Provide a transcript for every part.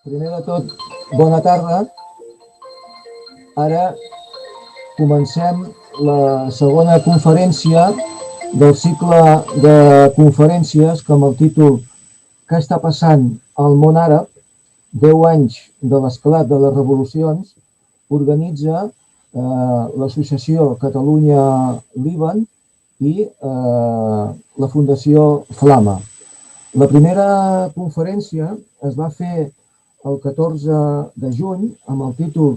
Primer de tot, bona tarda. Ara comencem la segona conferència del cicle de conferències que amb el títol Què està passant al món àrab? 10 anys de l'esclat de les revolucions organitza l'associació Catalunya-Líban i la Fundació Flama. La primera conferència es va fer el 14 de juny amb el títol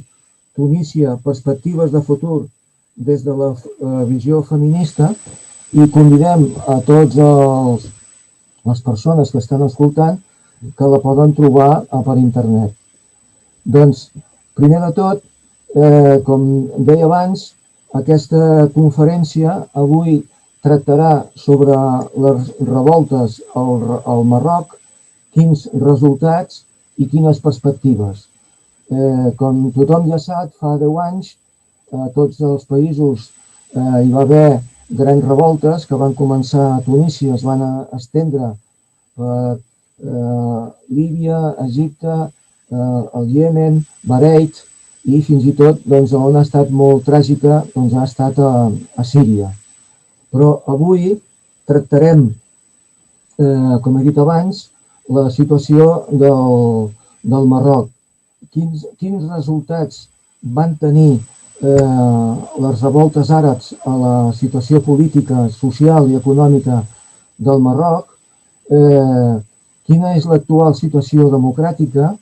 Tunísia, perspectives de futur des de la visió feminista i convidem a totes les persones que estan escoltant que la poden trobar per internet. Doncs, primer de tot, com deia abans, aquesta conferència avui tractarà sobre les revoltes al Marroc, quins resultats i quines perspectives. Com tothom ja sap, fa 10 anys a tots els països hi va haver grans revoltes que van començar a Tunísia, es van estendre per Líbia, Egipte, el Iemen, Bahrein i fins i tot on ha estat molt tràgica ha estat a Síria. Però avui tractarem, com he dit abans, la situació del Marroc. Quins resultats van tenir les revoltes àrabs a la situació política, social i econòmica del Marroc, quina és l'actual situació democràtica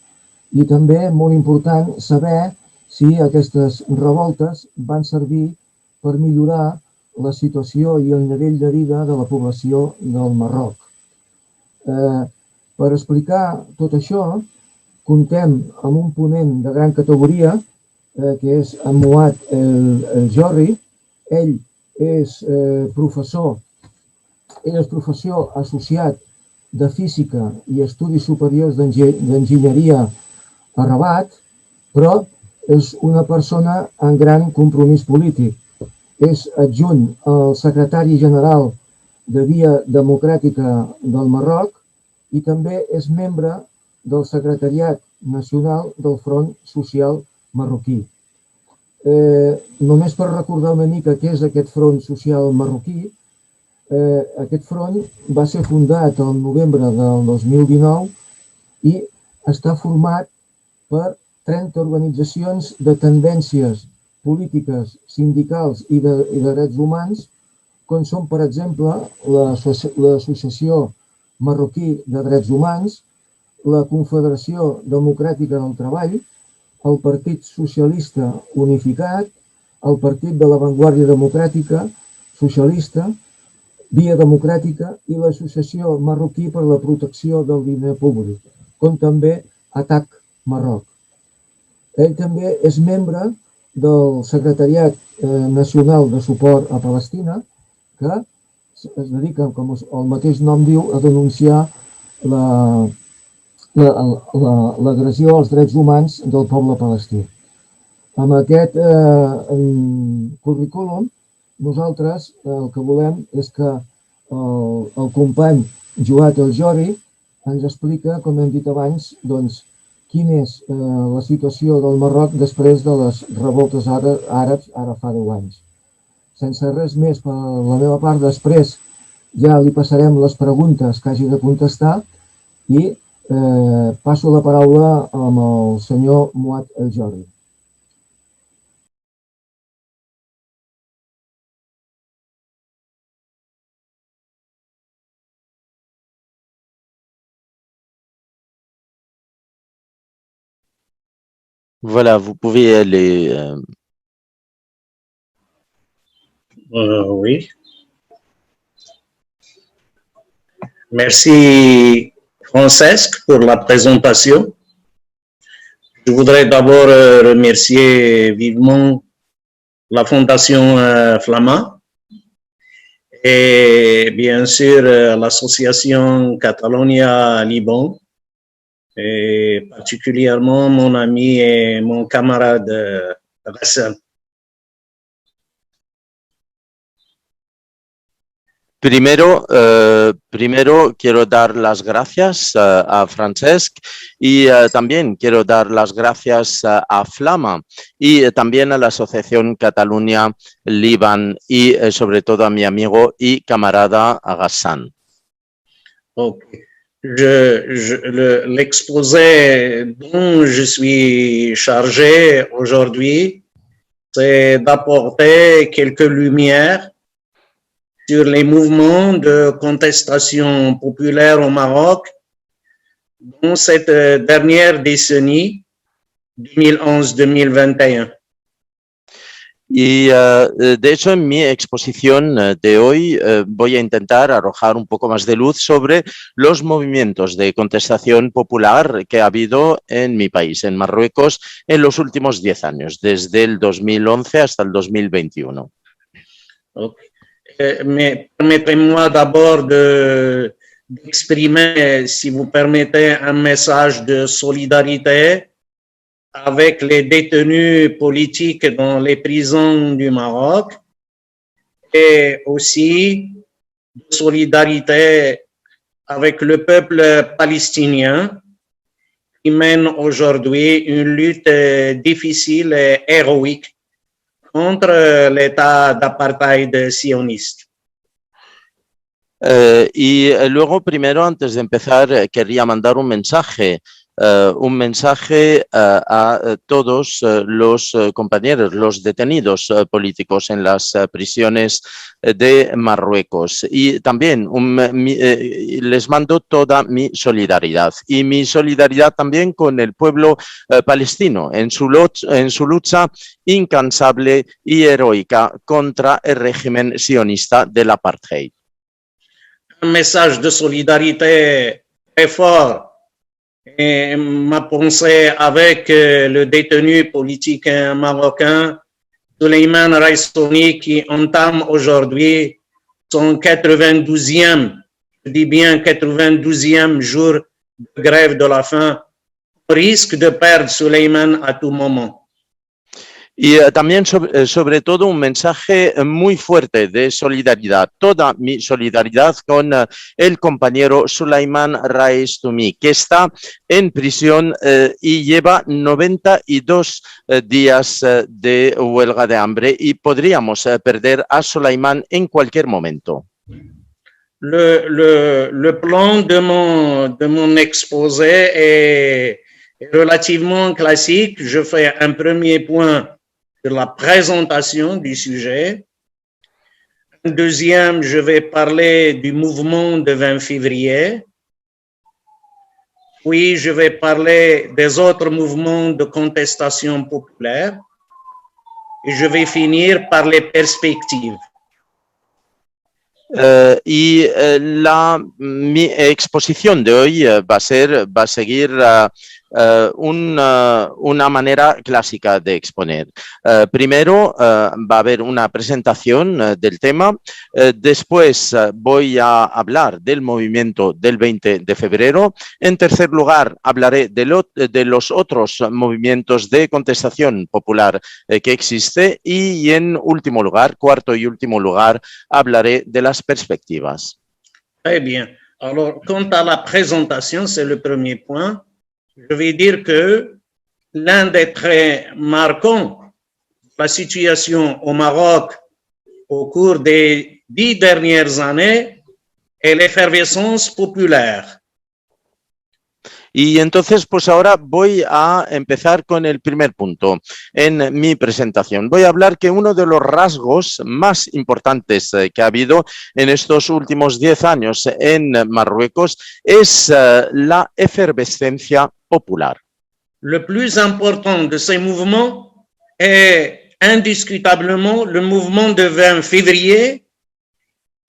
i també, molt important, saber si aquestes revoltes van servir per millorar la situació i el nivell de vida de la població del Marroc. Per explicar tot això, comptem amb un ponent de gran categoria, que és en Mouad El Jorri. Ell és professor associat de Física i Estudis Superiors d'Enginyeria a Rabat, però és una persona amb gran compromís polític. És adjunt al secretari general de Via Democràtica del Marroc i també és membre del secretariat nacional del Front Social Marroquí. Només per recordar una mica què és aquest Front Social Marroquí, aquest front va ser fundat el novembre del 2019 i està format per 30 organitzacions de tendències polítiques, sindicals i de drets humans, com són, per exemple, l'Associació Marroquí de Drets Humans, la Confederació Democràtica del Treball, el Partit Socialista Unificat, el Partit de l'Avantguàrdia Democràtica Socialista, Via Democràtica i l'Associació Marroquí per la Protecció del Diner Públic, com també ATAC Marroc. Ell també és membre del Secretariat Nacional de Suport a Palestina, que es dedica, com el mateix nom diu, a denunciar l'agressió als drets humans del poble palestí. Amb aquest currículum, nosaltres el que volem és que el company Mouad El Jorri ens explica, com hem dit abans, quina és la situació del Marroc després de les revoltes àrabs ara fa 10 anys. Sense res més per la meva part, després ja li passarem les preguntes que hagi de contestar i passo la paraula amb el senyor Mouad El Jorri. Voilà, vous pouvez aller. Oui. Merci, Francesc, pour la présentation. Je voudrais d'abord remercier vivement la Fondation Flama et bien sûr l'association Catalonia-Liban, et particulièrement mon ami et mon camarade Rassam. Primero quiero dar las gracias a Francesc y también quiero dar las gracias a Flama y también a la Asociación Catalunya Líban y sobre todo a mi amigo y camarada Ghassan. Ok. L'exposé dont je suis chargé aujourd'hui, c'est d'apporter quelques lumières sur les mouvements de contestation populaire au Maroc dans cette dernière décennie 2011-2021. Y de hecho en mi exposición de hoy voy a intentar arrojar un poco más de luz sobre los movimientos de contestación popular que ha habido en mi país, en Marruecos, en los últimos 10 años, desde el 2011 hasta el 2021. Okay. Mais permettez-moi d'abord d'exprimer, si vous permettez, un message de solidarité avec les détenus politiques dans les prisons du Maroc et aussi de solidarité avec le peuple palestinien qui mène aujourd'hui une lutte difficile et héroïque contre l'État d'apartheid sioniste. Y luego, primero, antes de empezar, querría mandar un mensaje a todos los compañeros, los detenidos políticos en las prisiones de Marruecos. Y también les mando toda mi solidaridad y mi solidaridad también con el pueblo palestino en su lucha incansable y heroica contra el régimen sionista del apartheid. Un message de solidarité très fort. Et ma pensée avec le détenu politique marocain, Souleymane Raïssouni, qui entame aujourd'hui son 92e, je dis bien 92e jour de grève de la faim. On risque de perdre Souleymane à tout moment. Y también sobre todo un mensaje muy fuerte de solidaridad, toda mi solidaridad con el compañero Souleymane Raïssouni, que está en prisión y lleva 92 días de huelga de hambre y podríamos perder a Souleymane en cualquier momento. Le plan de mon exposé est relativement classique. Je fais un premier point sur la présentation du sujet. Un deuxième, je vais parler du mouvement de 20 février. Puis, je vais parler des autres mouvements de contestation populaire. Et je vais finir par les perspectives. Mi exposición de hoy va a seguir una manera clásica de exponer. Primero va a haber una presentación del tema, después voy a hablar del movimiento del 20 de febrero, en tercer lugar hablaré de los otros movimientos de contestación popular que existe y en último lugar, cuarto y último lugar, hablaré de las perspectivas. Très bien. Alors, quant à la présentation, c'est le premier point. Je vais dire que l'un des traits marquants de la situation au Maroc au cours des 10 dernières années est l'effervescence populaire. Y entonces, pues ahora voy a empezar con el primer punto en mi presentación. Voy a hablar que uno de los rasgos más importantes que ha habido en estos últimos 10 años en Marruecos es la efervescencia popular. Le plus important de ces mouvements est indiscutablement le mouvement de 20 février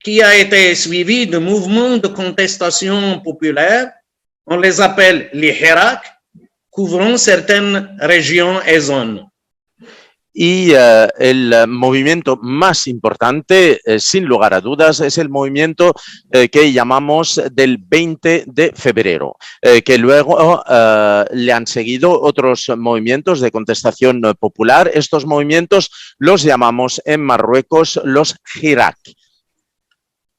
qui a été suivi de mouvements de contestation populaire. On les appelle les Hirak, couvrant certaines régions et zones. Y el movimiento más importante, sin lugar a dudas, es el movimiento que llamamos del 20 de febrero, que luego le han seguido otros movimientos de contestación popular. Estos movimientos los llamamos en Marruecos los Hirak.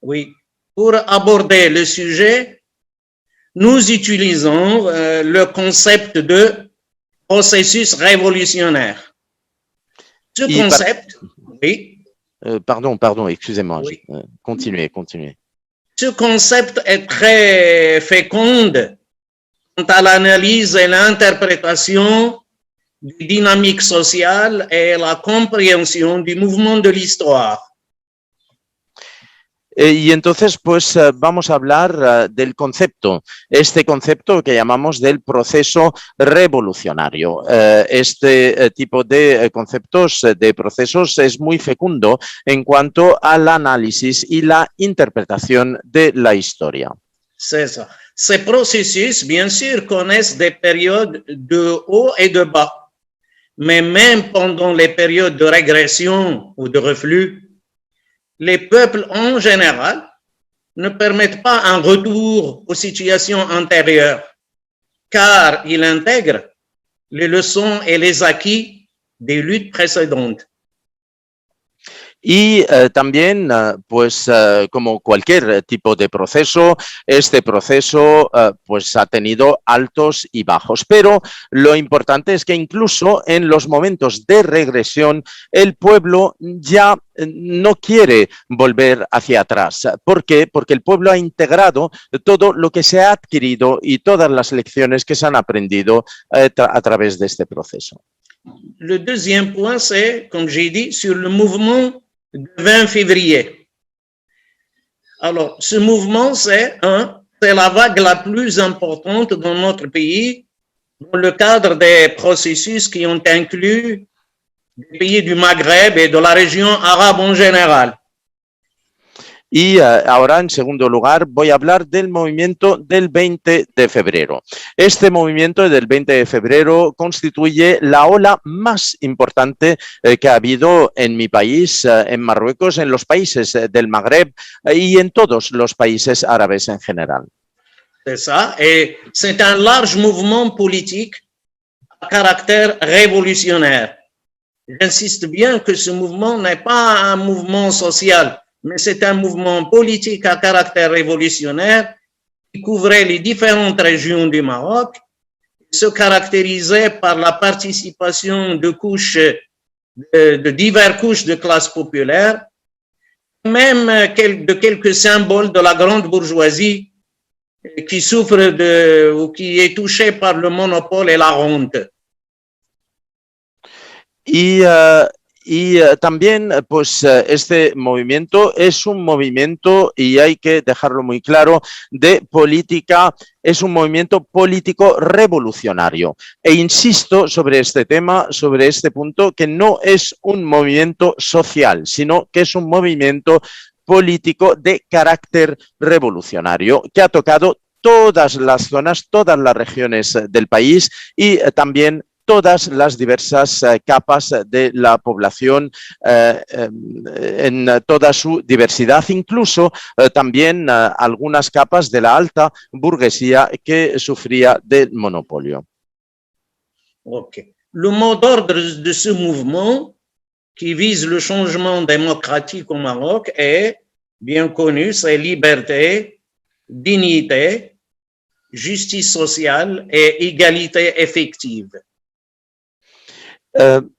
Oui, pour aborder le sujet, nous utilisons le concept de processus révolutionnaire. Ce Y concept, oui, pardon, excusez-moi, oui. continuez. Ce concept est très fécond quant à l'analyse et l'interprétation des dynamiques sociales et la compréhension du mouvement de l'histoire. Y entonces, pues vamos a hablar del concepto, este concepto que llamamos del proceso revolucionario. Este tipo de conceptos, de procesos, es muy fecundo en cuanto al análisis y la interpretación de la historia. C'est ça. Ces processus, bien sûr, connaissent des périodes de haut et de bas. Mais même pendant les périodes de régression ou de reflux, les peuples en général ne permettent pas un retour aux situations antérieures, car ils intègrent les leçons et les acquis des luttes précédentes. Y también, pues como cualquier tipo de proceso, este proceso pues ha tenido altos y bajos. Pero lo importante es que incluso en los momentos de regresión, el pueblo ya no quiere volver hacia atrás. ¿Por qué? Porque el pueblo ha integrado todo lo que se ha adquirido y todas las lecciones que se han aprendido a través de este proceso. Le deuxième point, c'est, comme j'ai dit, sur le mouvement du 20 février. Alors, ce mouvement, c'est la vague la plus importante dans notre pays, dans le cadre des processus qui ont inclus les pays du Maghreb et de la région arabe en général. Y ahora, en segundo lugar, voy a hablar del movimiento del 20 de febrero. Este movimiento del 20 de febrero constituye la ola más importante que ha habido en mi país, en Marruecos, en los países del Magreb y en todos los países árabes en general. C'est ça, et c'est un large mouvement politique à caractère révolutionnaire. J'insiste bien que ce mouvement n'est pas un mouvement social, mais c'est un mouvement politique à caractère révolutionnaire qui couvrait les différentes régions du Maroc, se caractérisait par la participation de diverses couches de classe populaire, même de quelques symboles de la grande bourgeoisie qui souffre ou qui est touchée par le monopole et la rente. Y también, pues, este movimiento es un movimiento, y hay que dejarlo muy claro, de política, es un movimiento político revolucionario. E insisto sobre este tema, sobre este punto, que no es un movimiento social, sino que es un movimiento político de carácter revolucionario que ha tocado todas las zonas, todas las regiones del país y también todas las diversas capas de la población en toda su diversidad, incluso también algunas capas de la alta burguesía que sufría del monopolio. Okay. Le mot d'ordre de ce mouvement qui vise le changement démocratique au Maroc est bien connu, c'est liberté, dignité, justice sociale et égalité effective.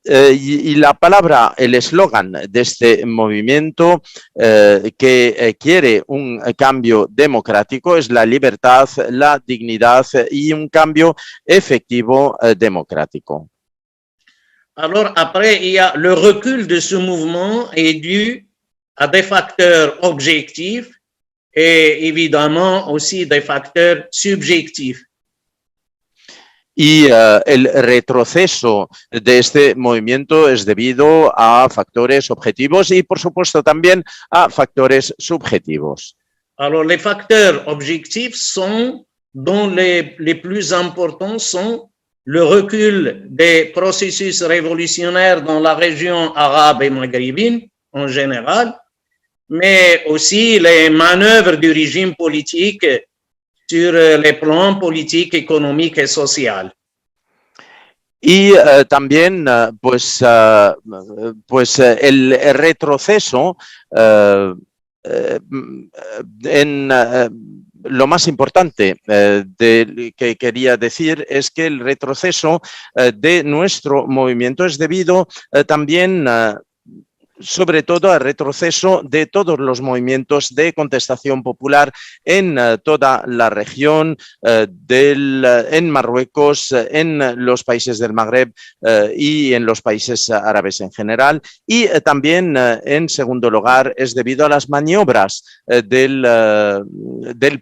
Y la palabra, el eslogan de este movimiento que quiere un cambio democrático es la libertad, la dignidad y un cambio efectivo democrático. Alors après, il y a le recul de ce mouvement est dû à des facteurs objectifs et évidemment aussi des facteurs subjectifs. Y el retroceso de este movimiento es debido a factores objetivos y, por supuesto, también a factores subjetivos. Alors, les facteurs objectifs sont, dont les plus importants sont le recul des processus révolutionnaires dans la région arabe et maghrébine en général, mais aussi les manœuvres du régime politique sur les plans politiques, économiques et sociaux. Y también, el retroceso lo más importante que quería decir es que el retroceso de nuestro movimiento es debido también sobre todo al retroceso de todos los movimientos de contestación popular en toda la región, en Marruecos, en los países del Magreb y en los países árabes en general. Y también, en segundo lugar, es debido a las maniobras del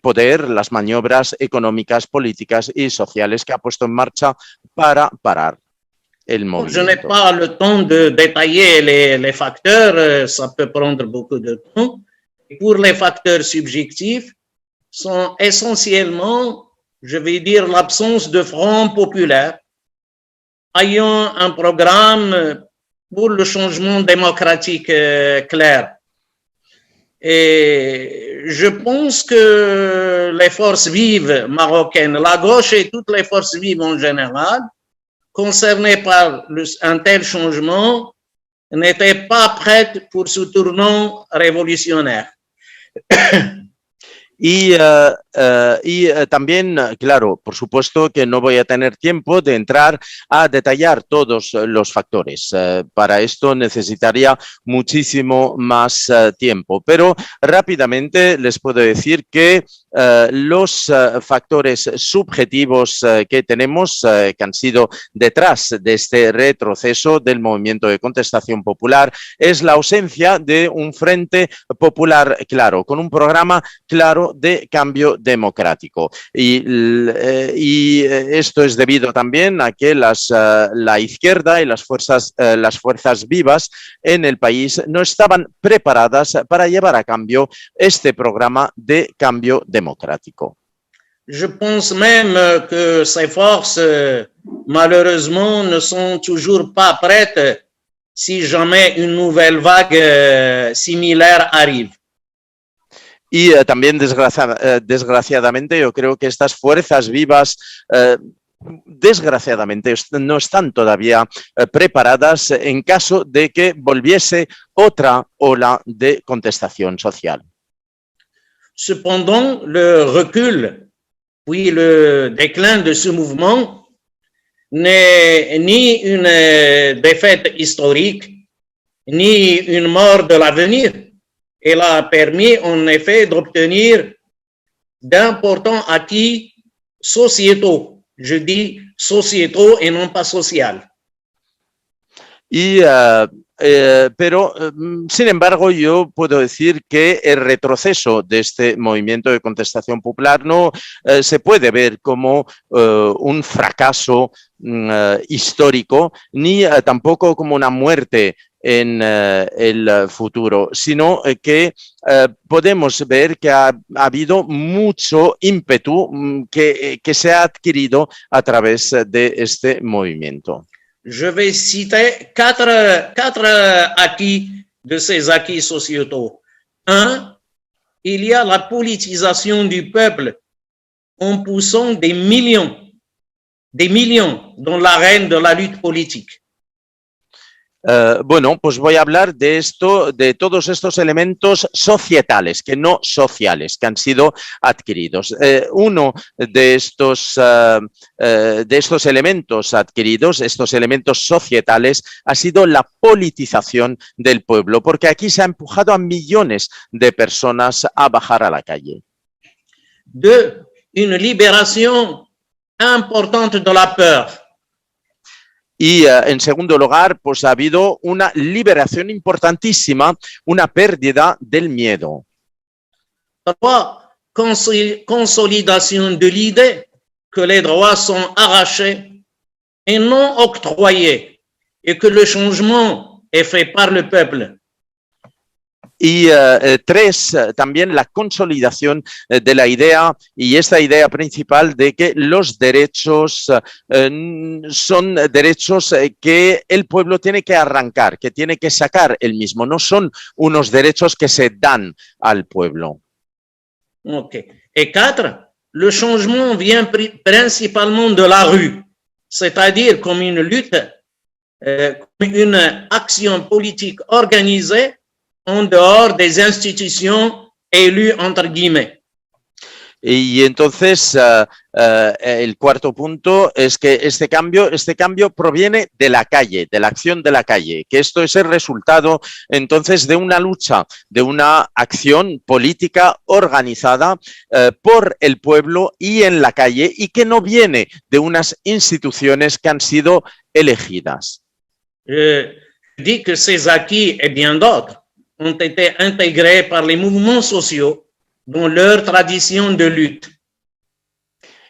poder, las maniobras económicas, políticas y sociales que ha puesto en marcha para parar el movimiento. Je n'ai pas le temps de détailler les facteurs, ça peut prendre beaucoup de temps. Et pour les facteurs subjectifs, sont essentiellement, je vais dire, l'absence de front populaire ayant un programme pour le changement démocratique clair. Et je pense que les forces vives marocaines, la gauche et toutes les forces vives en général, concernées par un tel changement, n'étaient pas prêtes pour ce tournant révolutionnaire. Y también, claro, por supuesto que no voy a tener tiempo de entrar a detallar todos los factores. Para esto necesitaría muchísimo más tiempo, pero rápidamente les puedo decir que los factores subjetivos que tenemos, que han sido detrás de este retroceso del movimiento de contestación popular, es la ausencia de un frente popular claro, con un programa claro de cambio democrático. Y esto es debido también a que la izquierda y las fuerzas vivas en el país no estaban preparadas para llevar a cabo este programa de cambio democrático. Je pense même que ces forces, malheureusement, ne sont toujours pas prêtes si jamais une nouvelle vague similaire arrive. Y también, desgraciadamente, yo creo que estas fuerzas vivas, desgraciadamente, no están todavía preparadas en caso de que volviese otra ola de contestación social. Cependant, le recul, puis le déclin de ce mouvement n'est ni une défaite historique, ni une mort de l'avenir. Elle a permis en effet d'obtenir d'importants acquis sociétaux. Je dis sociétaux et non pas social. Pero, sin embargo, yo puedo decir que el retroceso de este movimiento de contestación popular no se puede ver como un fracaso histórico, ni tampoco como una muerte en el futuro, sino que podemos ver que ha habido mucho ímpetu que se ha adquirido a través de este movimiento. Je vais citer quatre acquis de ces acquis sociétaux. Un, il y a la politisation du peuple en poussant des millions dans l'arène de la lutte politique. Bueno, pues voy a hablar de todos estos elementos societales, que no sociales, que han sido adquiridos. Uno de estos elementos adquiridos, estos elementos societales, ha sido la politización del pueblo, porque aquí se ha empujado a millones de personas a bajar a la calle. Deux, une libération importante de la peur. Y en segundo lugar, pues ha habido una liberación importantísima, una pérdida del miedo. Trois, consolidation de l'idée que les droits sont arrachés et non octroyés et que le changement est fait par le peuple. Y tres, también la consolidación de la idea, y esta idea principal de que los derechos son derechos que el pueblo tiene que arrancar, que tiene que sacar él mismo, no son unos derechos que se dan al pueblo. Ok. Et quatre, le changement vient principalement de la rue, c'est-à-dire comme une lutte, une action politique organisée en dehors des institutions élues, entre guillemets. Y entonces el cuarto punto es que este cambio proviene de la calle, de la acción de la calle, que esto es el resultado entonces de una lucha, de una acción política organizada por el pueblo y en la calle y que no viene de unas instituciones que han sido elegidas. Je dis que ces acquis et bien d'autres ont été intégrés par les mouvements sociaux dans leur tradition de lutte.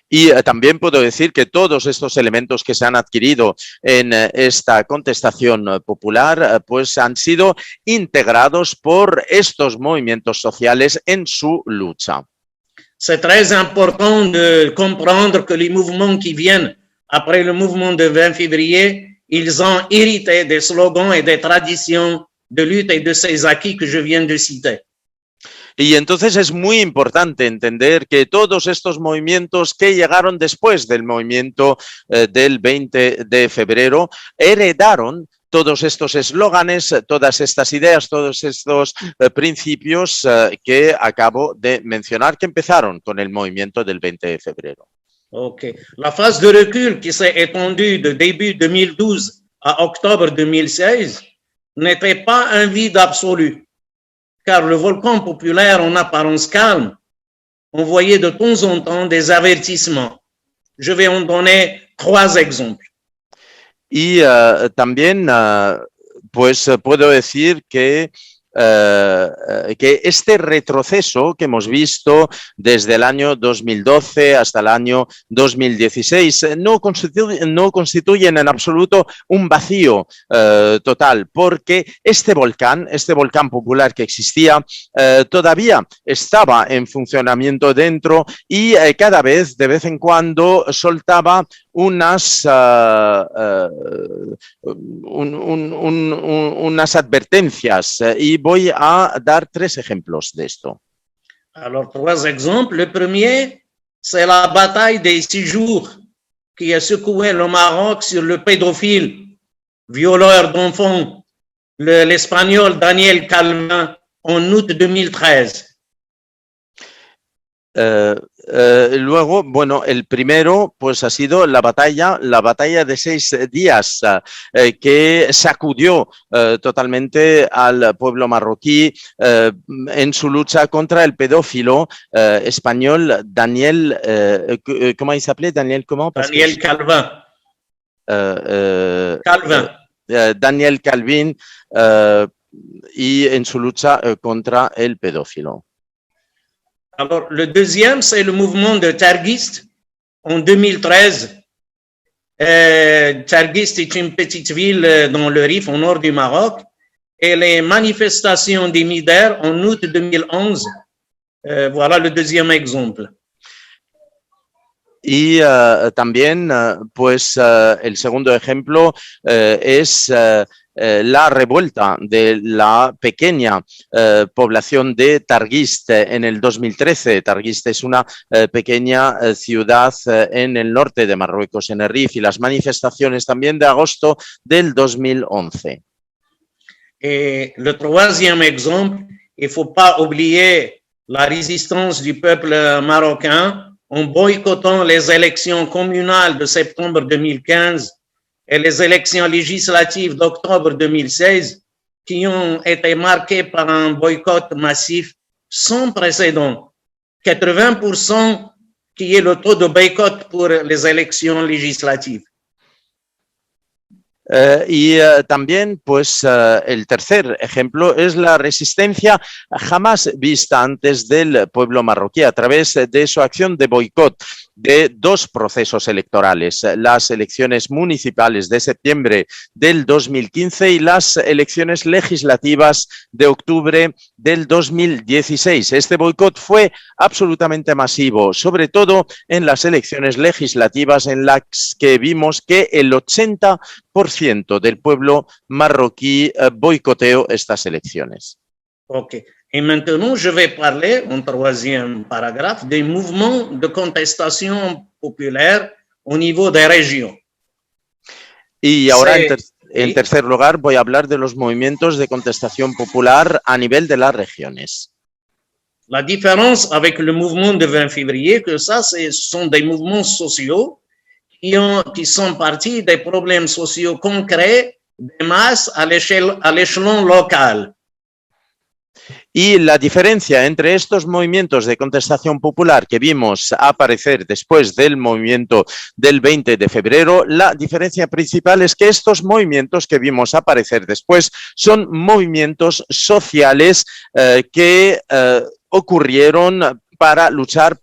Y también puedo decir que todos estos elementos que se han adquirido en esta contestación popular, pues han sido integrados por estos movimientos sociales en su lucha. C'est très important de comprendre que les mouvements qui viennent après le mouvement du 20 février, ils ont hérité des slogans et des traditions de lutte et de ces acquis que je viens de citer. Y entonces es muy importante entender que todos estos movimientos que llegaron después del movimiento del 20 de febrero heredaron todos estos eslóganes, todas estas ideas, todos estos principios que acabo de mencionar, que empezaron con el movimiento del 20 de febrero. Okay. La phase de recul qui s'est étendue de début 2012 à octobre 2016 n'était pas un vide absolu, car le volcan populaire en apparence calme envoyait de temps en temps des avertissements. Je vais en donner 3 exemples. Y también, pues puedo decir que este retroceso que hemos visto desde el año 2012 hasta el año 2016 no constituyen en absoluto un vacío total, porque este volcán popular que existía todavía estaba en funcionamiento dentro y cada vez, de vez en cuando, soltaba unas advertencias y voy a dar 3 ejemplos de esto. Alors, 3 exemples. Le premier, c'est la bataille des 6 jours qui a secoué le Maroc sur le pédophile, violeur d'enfants, l'espagnol Daniel Calvin, en août 2013. Luego, bueno, el primero pues ha sido la batalla de 6 días que sacudió totalmente al pueblo marroquí en su lucha contra el pedófilo español Daniel, ¿cómo se llama? Daniel, ¿cómo? Daniel Calvin. Calvin. Daniel Calvin y en su lucha contra el pedófilo. Alors, le deuxième, c'est le mouvement de Targhist en 2013. Targhist est une petite ville dans le Rif, au nord du Maroc. Et les manifestations des Mider en août 2011. Voilà le deuxième exemple. Y también, pues, el segundo ejemplo es la revuelta de la pequeña población de Targhist en el 2013. Targhist es una pequeña ciudad en el norte de Marruecos, en el Rif, y las manifestaciones también de agosto del 2011. Et le troisième exemple, il ne faut pas oublier la résistance du peuple marocain en boycottant les élections communales de septembre 2015 et les élections législatives d'octobre 2016 qui ont été marquées par un boycott massif sans précédent. 80% qui est le taux de boycott pour les élections législatives. También, pues, el tercer ejemplo es la resistencia jamás vista antes del pueblo marroquí a través de su acción de boicot de 2 procesos electorales, las elecciones municipales de septiembre del 2015 y las elecciones legislativas de octubre del 2016. Este boicot fue absolutamente masivo, sobre todo en las elecciones legislativas en las que vimos que el 80% del pueblo marroquí boicoteó estas elecciones. Ok. Et maintenant, je vais parler, en troisième paragraphe, des mouvements de contestation populaire au niveau des régions. Y ahora, En tercer lugar, voy a hablar de los movimientos de contestación popular a nivel de las regiones. La différence avec le mouvement de 20 février, que ça, ce sont des mouvements sociaux qui sont partis des problèmes sociaux concrets des masses à l'échelon local. Y la diferencia entre estos movimientos de contestación popular que vimos aparecer después del movimiento del 20 de febrero, la diferencia principal es que estos movimientos que vimos aparecer después son movimientos sociales que ocurrieron para luchar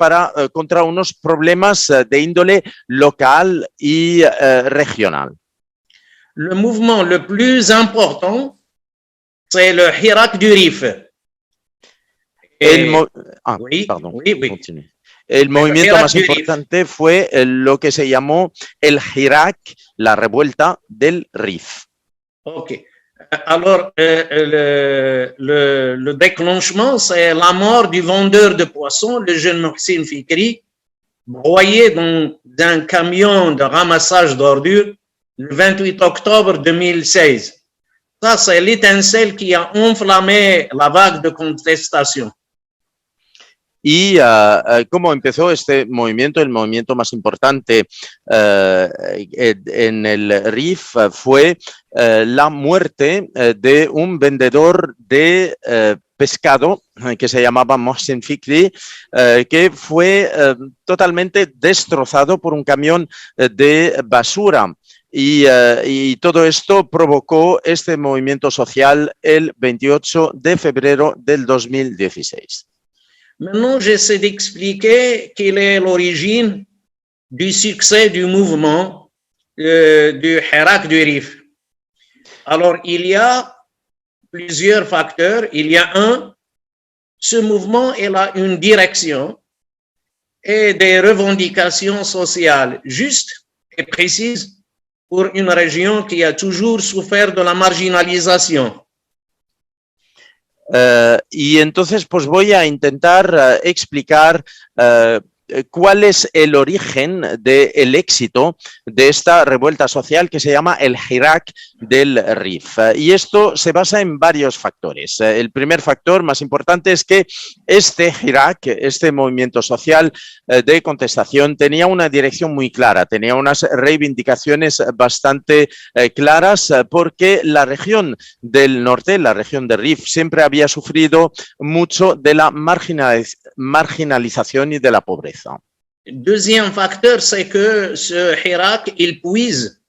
contra unos problemas de índole local y regional. Le mouvement le plus important, c'est le Hirak du Rif. El movimiento más Rif. importante fue lo que se llamó el Hirak, la revuelta del Rif. Ok. Alors, le déclenchement, c'est la mort du vendeur de poissons, le jeune Mohsin Fikri, broyé dans un camion de ramassage d'ordures le 28 octobre 2016. Ça, c'est l'étincelle qui a enflammé la vague de contestation. Y cómo empezó este movimiento, el movimiento más importante en el Rif fue la muerte de un vendedor de pescado que se llamaba Mohsin Fikri, que fue totalmente destrozado por un camión de basura. Y todo esto provocó este movimiento social el 28 de febrero del 2016. Maintenant, j'essaie d'expliquer quelle est l'origine du succès du mouvement du Hirak du Rif. Alors, il y a plusieurs facteurs. Il y a ce mouvement, il a une direction et des revendications sociales justes et précises pour une région qui a toujours souffert de la marginalisation. Y entonces pues voy a intentar explicar cuál es el origen del éxito de esta revuelta social que se llama el Hirak del Rif. Y esto se basa en varios factores. El primer factor más importante es que este Hirak, este movimiento social de contestación, tenía una dirección muy clara, tenía unas reivindicaciones bastante claras, porque la región del norte, la región de Rif, siempre había sufrido mucho de la marginalización y de la pobreza. Deuxième facteur, c'est que ce Hirak, il puise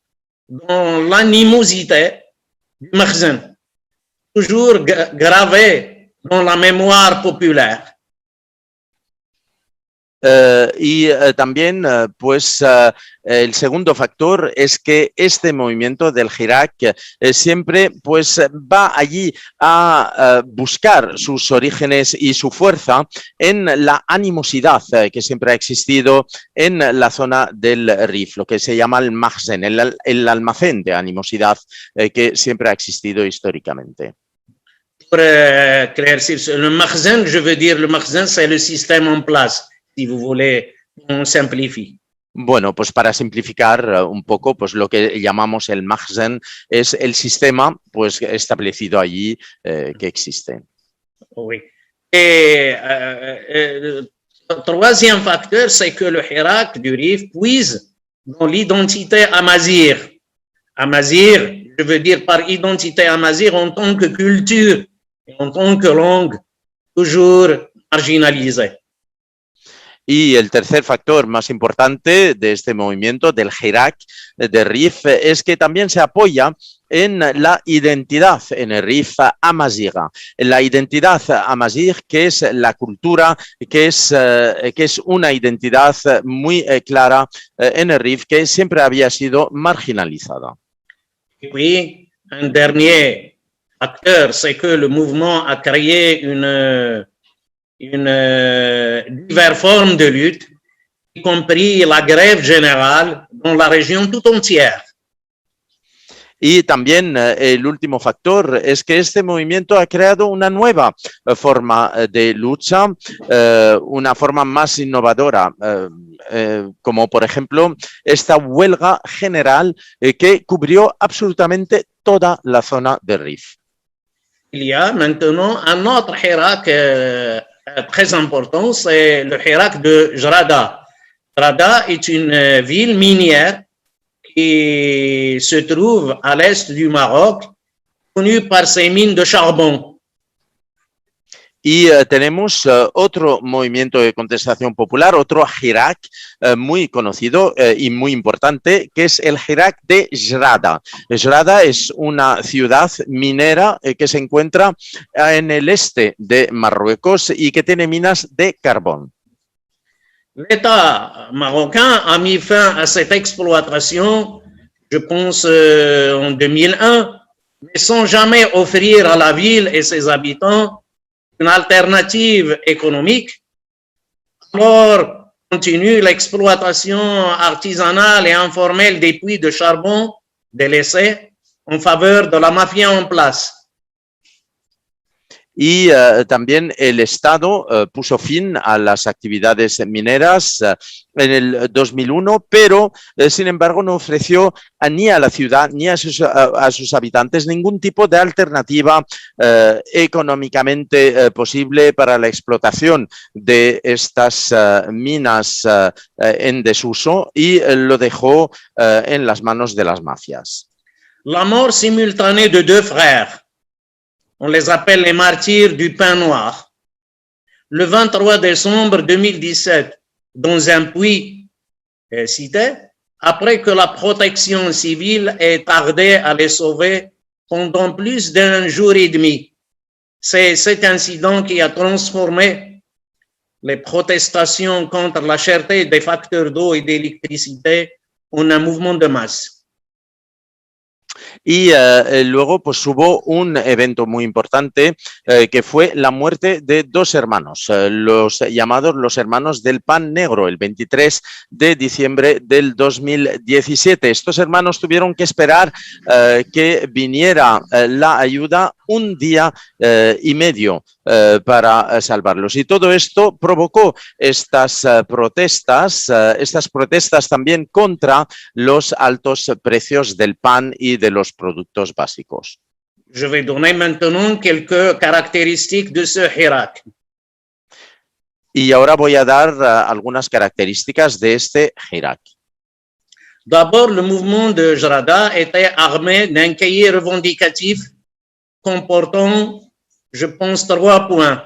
dans l'animosité du Makhzen, toujours gravé dans la mémoire populaire. También, pues, el segundo factor es que este movimiento del Hirak siempre, pues, va allí a buscar sus orígenes y su fuerza en la animosidad que siempre ha existido en la zona del Rif, lo que se llama el Makhzen, el almacén de animosidad que siempre ha existido históricamente. Pour éclaircir le Makhzen, je veux dire, le Makhzen, c'est le système en place. Si vous voulez, on simplifie. Bueno, pues para simplificar un poco, pues lo que llamamos el Makhzen es el sistema pues establecido allí que existe. Oui. Et troisième facteur, c'est que le Hirak du Rif puise dans l'identité amazigh. Amazigh, je veux dire par identité amazigh en tant que culture et en tant que langue toujours marginalisée. Y el tercer factor más importante de este movimiento del Hirak de Rif es que también se apoya en la identidad en el Rif amazigha, en la identidad amazigh, que es la cultura, que es una identidad muy clara en el Rif, que siempre había sido marginalizada. Et puis, un dernier facteur, c'est que le mouvement a créé une diverses formes de lutte, y compris la grève générale dans la région tout entière. Y también el último factor es que este movimiento ha creado una nueva forma de lucha, una forma más innovadora, como por ejemplo esta huelga general que cubrió absolutamente toda la zona de Rif. Il y a maintenant un autre Hirak très important, c'est le Hirak de Jrada. Jrada est une ville minière qui se trouve à l'est du Maroc, connue par ses mines de charbon. Y tenemos otro movimiento de contestación popular, otro Hirak muy conocido y muy importante, que es el Hirak de Jrada. Jrada es una ciudad minera que se encuentra en el este de Marruecos y que tiene minas de carbón. L'État marocain a mis fin à cette exploitation, je pense en 2001, mais sans jamais offrir à la ville et ses habitants une alternative économique. Alors, continue l'exploitation artisanale et informelle des puits de charbon délaissés en faveur de la mafia en place. Y también el Estado puso fin a las actividades mineras en el 2001, pero sin embargo no ofreció ni a la ciudad ni a sus habitantes ningún tipo de alternativa económicamente posible para la explotación de estas minas en desuso y lo dejó en las manos de las mafias. La mort simultanée de deux frères, on les appelle les martyrs du pain noir. Le 23 décembre 2017, dans un puits cité, après que la protection civile ait tardé à les sauver pendant plus d'un jour et demi. C'est cet incident qui a transformé les protestations contre la cherté des facteurs d'eau et d'électricité en un mouvement de masse. Y luego pues hubo un evento muy importante que fue la muerte de dos hermanos, los llamados los hermanos del pan negro, el 23 de diciembre del 2017. Estos hermanos tuvieron que esperar que viniera la ayuda un día y medio para salvarlos. Y todo esto provocó estas protestas también contra los altos precios del pan y de los productos básicos. Je vais donner maintenant quelques caractéristiques de ce Hirak. Y ahora voy a dar algunas características de este Hirak. D'abord, le mouvement de Jrada était armé d'un cahier revendicatif comportant, je pense, 3 points.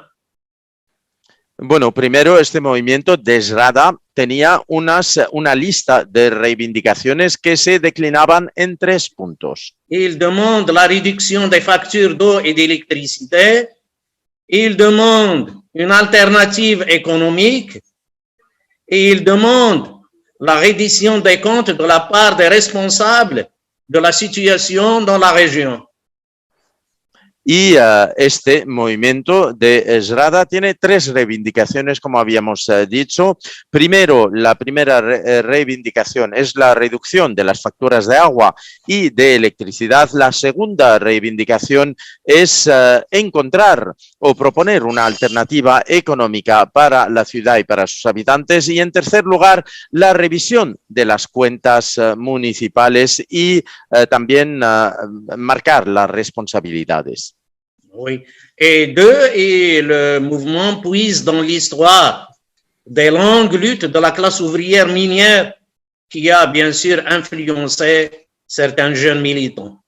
Bueno, primero este movimiento de Jrada tenía una lista de reivindicaciones que se declinaban en 3 puntos. Il demande la réduction des factures d'eau et d'électricité. Il demande une alternative économique. Et il demande la reddition des comptes de la part des responsables de la situation dans la région. Y este movimiento de Jrada tiene 3 reivindicaciones, como habíamos dicho. Primero, la primera reivindicación es la reducción de las facturas de agua y de electricidad. La segunda reivindicación es encontrar o proponer una alternativa económica para la ciudad y para sus habitantes. Y en tercer lugar, la revisión de las cuentas municipales y también marcar las responsabilidades. Oui. Et 2, et le mouvement puise dans l'histoire des longues luttes de la classe ouvrière minière qui a bien sûr influencé certains jeunes militants.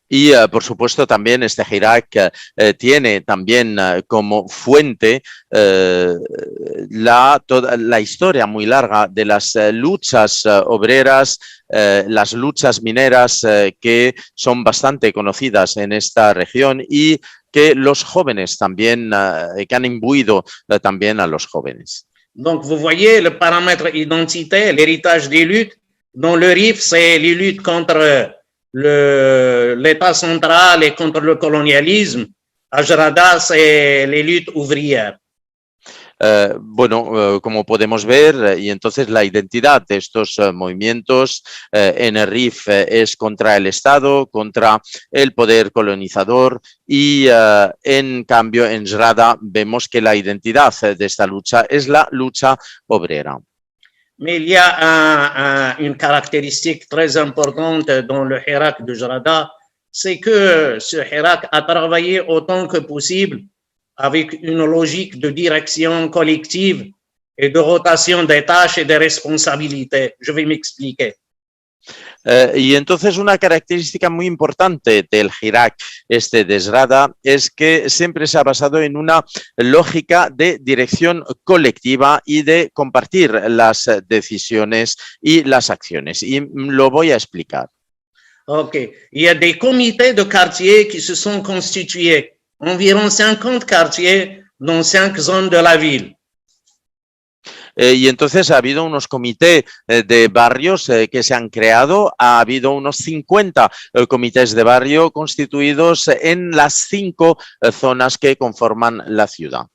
Y, por supuesto, también este Hirak tiene también como fuente toda la historia muy larga de las luchas obreras, las luchas mineras que son bastante conocidas en esta región y que los jóvenes también, que han imbuido también a los jóvenes. Donc, vous voyez le paramètre identité, l'héritage des luttes. Dans le RIF, c'est les luttes contre l'État central et contre le colonialisme. À Jrada, c'est les luttes ouvrières. Como podemos ver, y entonces la identidad de estos movimientos en el RIF es contra el Estado, contra el poder colonizador y en cambio en Zrada vemos que la identidad de esta lucha es la lucha obrera. Mais il y a une caractéristique très importante dans le Hirak de Zrada, c'est que ce Hirak a travaillé autant que possible avec une logique de direction collective et de rotation des tâches et des responsabilités. Je vais m'expliquer. Y entonces una característica muy importante del Hirak de Zrada es que siempre se ha basado en una lógica de dirección colectiva y de compartir las decisiones y las acciones. Y lo voy a explicar. OK. Il y a des comités de quartier qui se sont constitués, environ 50 quartiers dans 5 zones de la ville. Y entonces ha habido unos comités de barrios que se han creado, ha habido unos 50 comités de barrio constituidos en las 5 zonas que conforman la ciudad.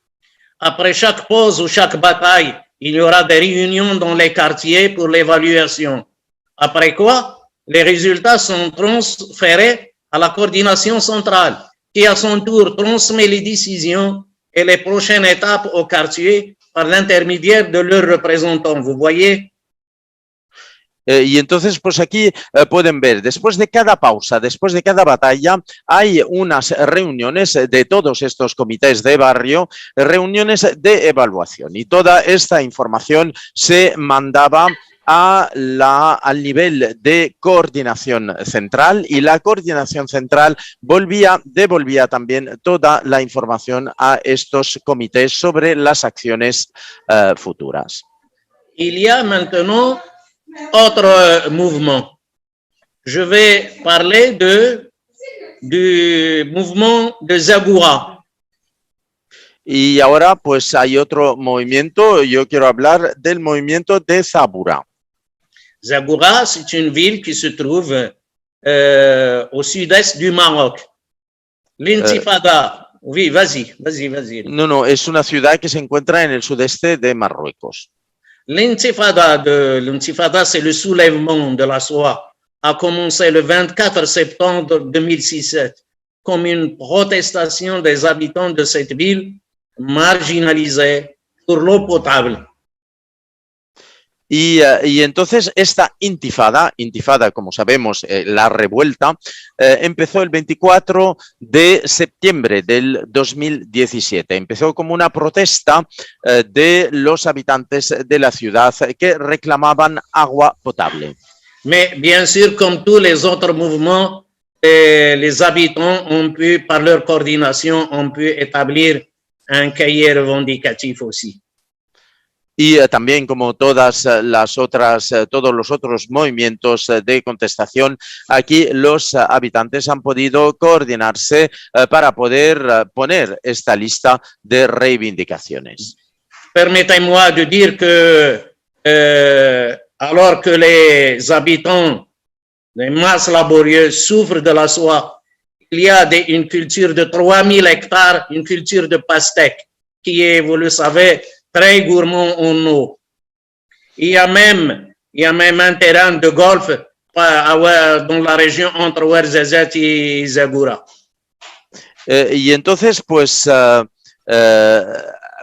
Après chaque pause ou chaque bataille, il y aura des réunions dans les quartiers pour l'évaluation. Après quoi, les résultats sont transférés à la coordination centrale, qui à son tour transmet les décisions et les prochaines étapes au quartier par l'intermédiaire de leurs représentants. ¿Vous voyez? Y entonces, pues aquí pueden ver, después de cada pausa, después de cada batalla, hay unas reuniones de todos estos comités de barrio, reuniones de evaluación. Y toda esta información se mandaba al nivel de coordinación central y la coordinación central devolvía también toda la información a estos comités sobre las acciones futuras. Il y a maintenant autre mouvement. Je vais parler du mouvement de Zagoura. Y ahora pues hay otro movimiento, yo quiero hablar del movimiento de Zabura. Zagoura, c'est une ville qui se trouve au sud-est du Maroc. L'Intifada, oui, vas-y. No, es una ciudad que se encuentra en el sudeste de Marruecos. L'Intifada, c'est le soulèvement de la soie, a commencé le 24 septembre 2007 comme une protestation des habitants de cette ville marginalisée pour l'eau potable. Y entonces esta intifada, como sabemos, la revuelta, empezó el 24 de septiembre del 2017. Empezó como una protesta de los habitantes de la ciudad que reclamaban agua potable. Mais bien sûr, comme tous les autres mouvements, les habitants ont pu, par leur coordination, ont pu établir un cahier revendicatif aussi. Y también como todos los otros movimientos de contestación, aquí los habitantes han podido coordinarse para poder poner esta lista de reivindicaciones. Permettez-moi de dire que alors que les habitants des masses laborieuses souffrent de la soie, il y a une culture de 3000 hectares, une culture de pastèque qui est, vous le savez, très gourmand en eau. Il y a même un terrain de golf dans la région entre Ouarzazate y Zagoura. Y entonces, pues,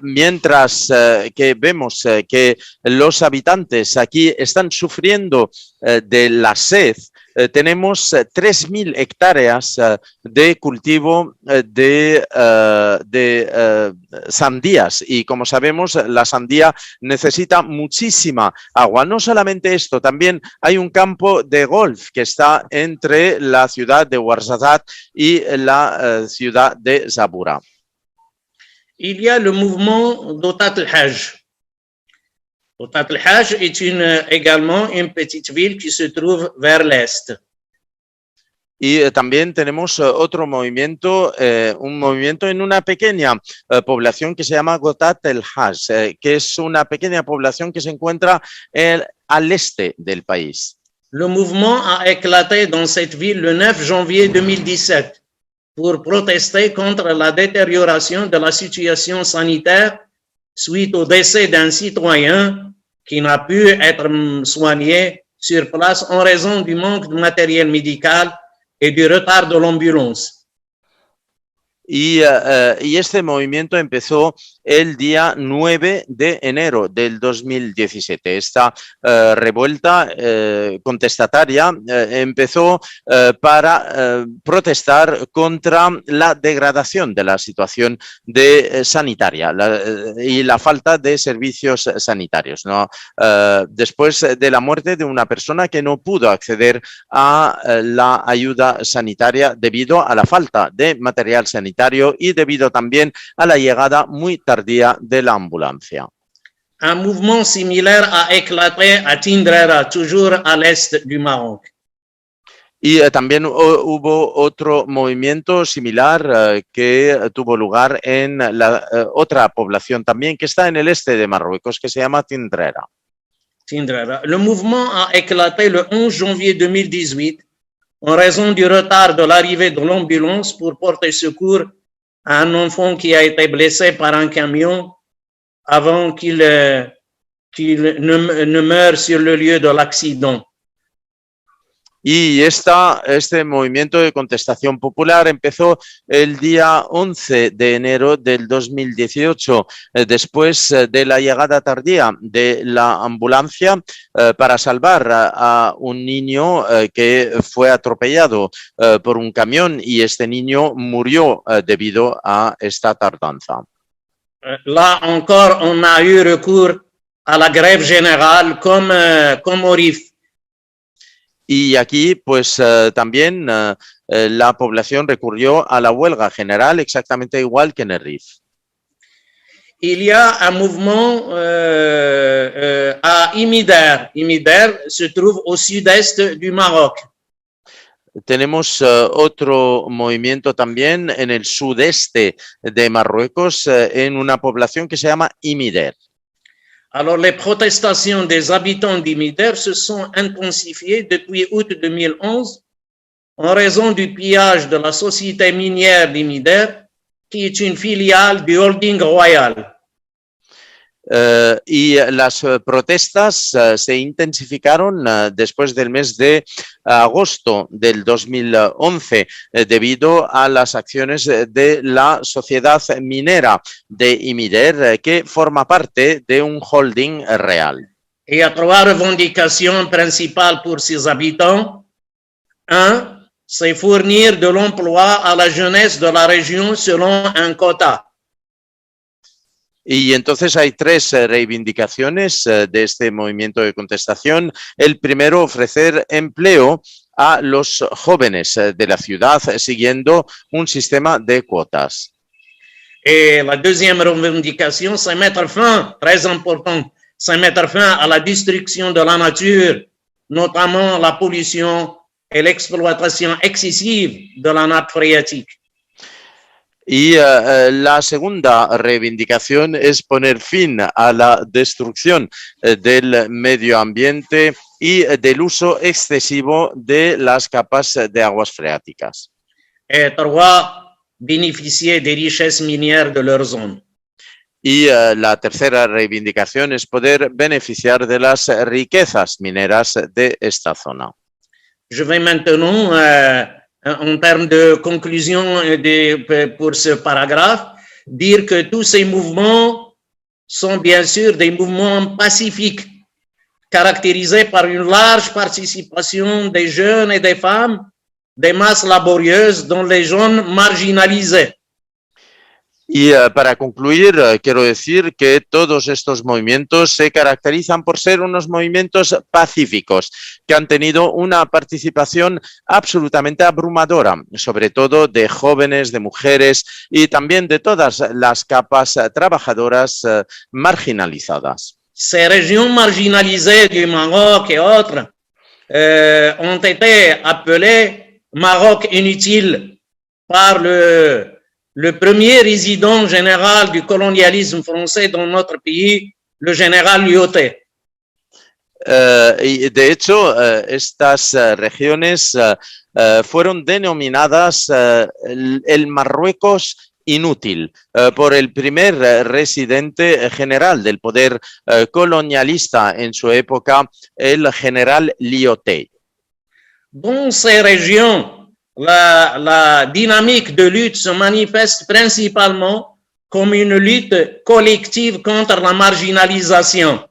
mientras que vemos que los habitantes aquí están sufriendo de la sed, tenemos 3.000 hectáreas de cultivo de sandías y como sabemos la sandía necesita muchísima agua. No solamente esto, también hay un campo de golf que está entre la ciudad de Ouarzazate y la ciudad de Zabura. Il y a le mouvement d'Otat el-Hajj. Otat el-Hajj est également une petite ville qui se trouve vers l'est. Y también tenemos otro movimiento, un movimiento en una pequeña población que se llama Otat el-Hajj, que es una pequeña población que se encuentra al este del país. Le mouvement a éclaté dans cette ville le 9 janvier 2017 pour protester contre la détérioration de la situation sanitaire suite au décès d'un citoyen qui n'a pu être soigné sur place en raison du manque de matériel médical et du retard de l'ambulance. Y este movimiento empezó el día 9 de enero del 2017. Esta revuelta contestataria empezó para protestar contra la degradación de la situación sanitaria y la falta de servicios sanitarios, ¿no? Después de la muerte de una persona que no pudo acceder a la ayuda sanitaria debido a la falta de material sanitario y debido también a la llegada muy tardía de la ambulancia. Un mouvement similaire a éclaté à Tindrera, toujours à l'est du Maroc. Y también hubo otro movimiento similar que tuvo lugar en la otra población también que está en el este de Marruecos, que se llama Tindrera. Tindrera. Le mouvement a éclaté le 11 janvier 2018 en raison du retard de l'arrivée de l'ambulance pour porter secours à un enfant qui a été blessé par un camion avant qu'il ne meure sur le lieu de l'accident. Y este movimiento de contestación popular empezó el día 11 de enero del 2018, después de la llegada tardía de la ambulancia para salvar a un niño que fue atropellado por un camión y este niño murió debido a esta tardanza. Là encore, on a eu recours à la grève générale comme au RIF. Y aquí, pues también la población recurrió a la huelga general exactamente igual que en el RIF. Il y a un mouvement à Imider. Imider se trouve au sud-est du Maroc. Tenemos otro movimiento también en el sudeste de Marruecos, en una población que se llama Imider. Alors, les protestations des habitants d'Imider se sont intensifiées depuis août 2011 en raison du pillage de la société minière d'Imider, qui est une filiale du Holding Royal. Y las protestas se intensificaron después del mes de agosto del 2011 debido a las acciones de la sociedad minera de Imider que forma parte de un holding real. Il y a trois revendications principales pour ses habitants. Un, c'est fournir de l'emploi à la jeunesse de la région selon un quota. Y entonces hay tres reivindicaciones de este movimiento de contestación. El primero, ofrecer empleo a los jóvenes de la ciudad siguiendo un sistema de cuotas. Et la deuxième revendication, c'est mettre fin, très important, c'est mettre fin à la destruction de la nature, notamment la pollution et l'exploitation excessive de la nappe phréatique. Y la segunda reivindicación es poner fin a la destrucción del medio ambiente y del uso excesivo de las capas de aguas freáticas. Et trois, bénéficier des richesses minières de leur zone. Y la tercera reivindicación es poder beneficiar de las riquezas mineras de esta zona. Je vais maintenant en termes de conclusion pour ce paragraphe, dire que tous ces mouvements sont bien sûr des mouvements pacifiques, caractérisés par une large participation des jeunes et des femmes, des masses laborieuses dans les zones marginalisées. Y para concluir, quiero decir que todos estos movimientos se caracterizan por ser unos movimientos pacíficos, que han tenido una participación absolutamente abrumadora, sobre todo de jóvenes, de mujeres y también de todas las capas trabajadoras marginalizadas. Ces régions marginalisées du Maroc et autres ont été appelées Maroc inutile par le premier résident général du colonialisme français dans notre pays, le général Lyautey. Y de hecho, estas regiones fueron denominadas el Marruecos inútil por el primer residente general del poder colonialista en su época, el general Lyautey. Dans ces régions, la dynamique de lutte se manifeste principalement comme une lutte collective contre la marginalisation.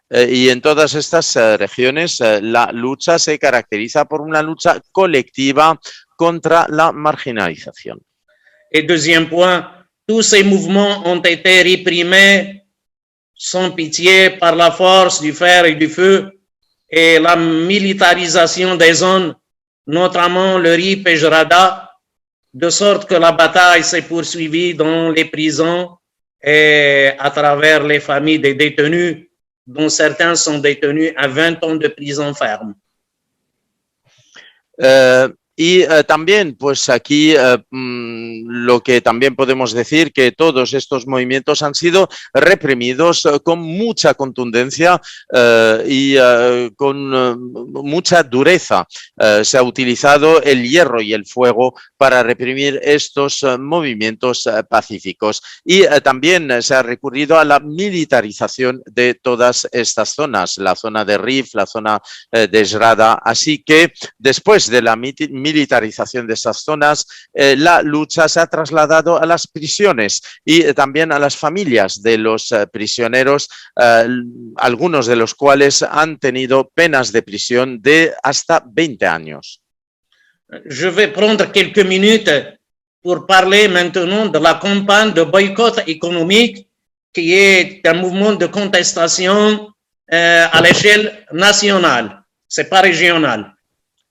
Y en todas estas regiones la lucha se caracteriza por una lucha colectiva contra la marginalización. Et deuxième point, tous ces mouvements ont été réprimés sans pitié par la force du fer et du feu et la militarisation des zones, notamment le RIP et Jrada, de sorte que la bataille s'est poursuivie dans les prisons et à travers les familles des détenus, dont certains sont détenus à 20 ans de prison ferme. También, pues aquí lo que también podemos decir que todos estos movimientos han sido reprimidos con mucha contundencia y con mucha dureza. Se ha utilizado el hierro y el fuego para reprimir estos movimientos pacíficos y también se ha recurrido a la militarización de todas estas zonas, la zona de Rif, la zona de Jrada. Así que después de la militarización de esas zonas, la lucha se ha trasladado a las prisiones y también a las familias de los prisioneros, algunos de los cuales han tenido penas de prisión de hasta 20 años. Je vais prendre quelques minutes pour parler maintenant de la campagne de boycott économique qui est un mouvement de contestation à l'échelle nationale, c'est pas régional.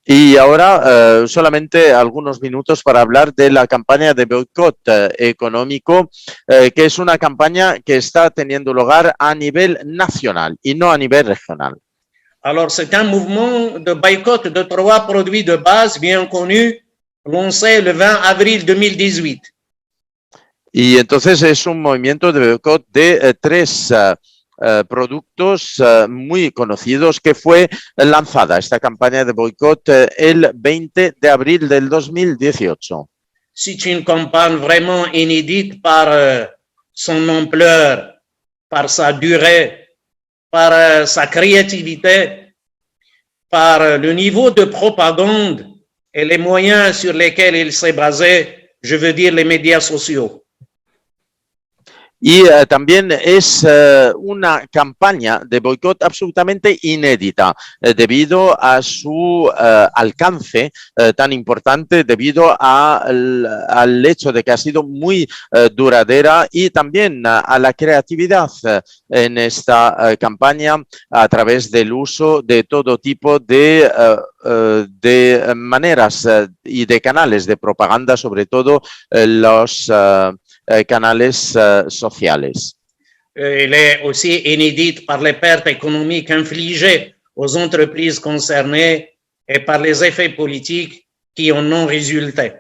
Y ahora solamente algunos minutos para hablar de la campaña de boicot económico, que es una campaña que está teniendo lugar a nivel nacional y no a nivel regional. Alors, c'est un mouvement de boycott de 3 produits de base bien connus, lancé le 20 avril 2018. Y entonces es un movimiento de boicot de 3 productos muy conocidos que fue lanzada esta campaña de boicot el 20 de abril del 2018. C'est une campagne vraiment inédite par son ampleur, par sa durée, par sa créativité, par le niveau de propagande et les moyens sur lesquels il s'est basé, je veux dire les médias sociaux. Y también es una campaña de boicot absolutamente inédita debido a su alcance tan importante, debido al hecho de que ha sido muy duradera y también a la creatividad en esta campaña a través del uso de todo tipo de maneras y de canales de propaganda, sobre todo los canales sociales. Il est aussi inédite par les pertes économiques infligées aux entreprises concernées et par les effets politiques qui en ont résulté.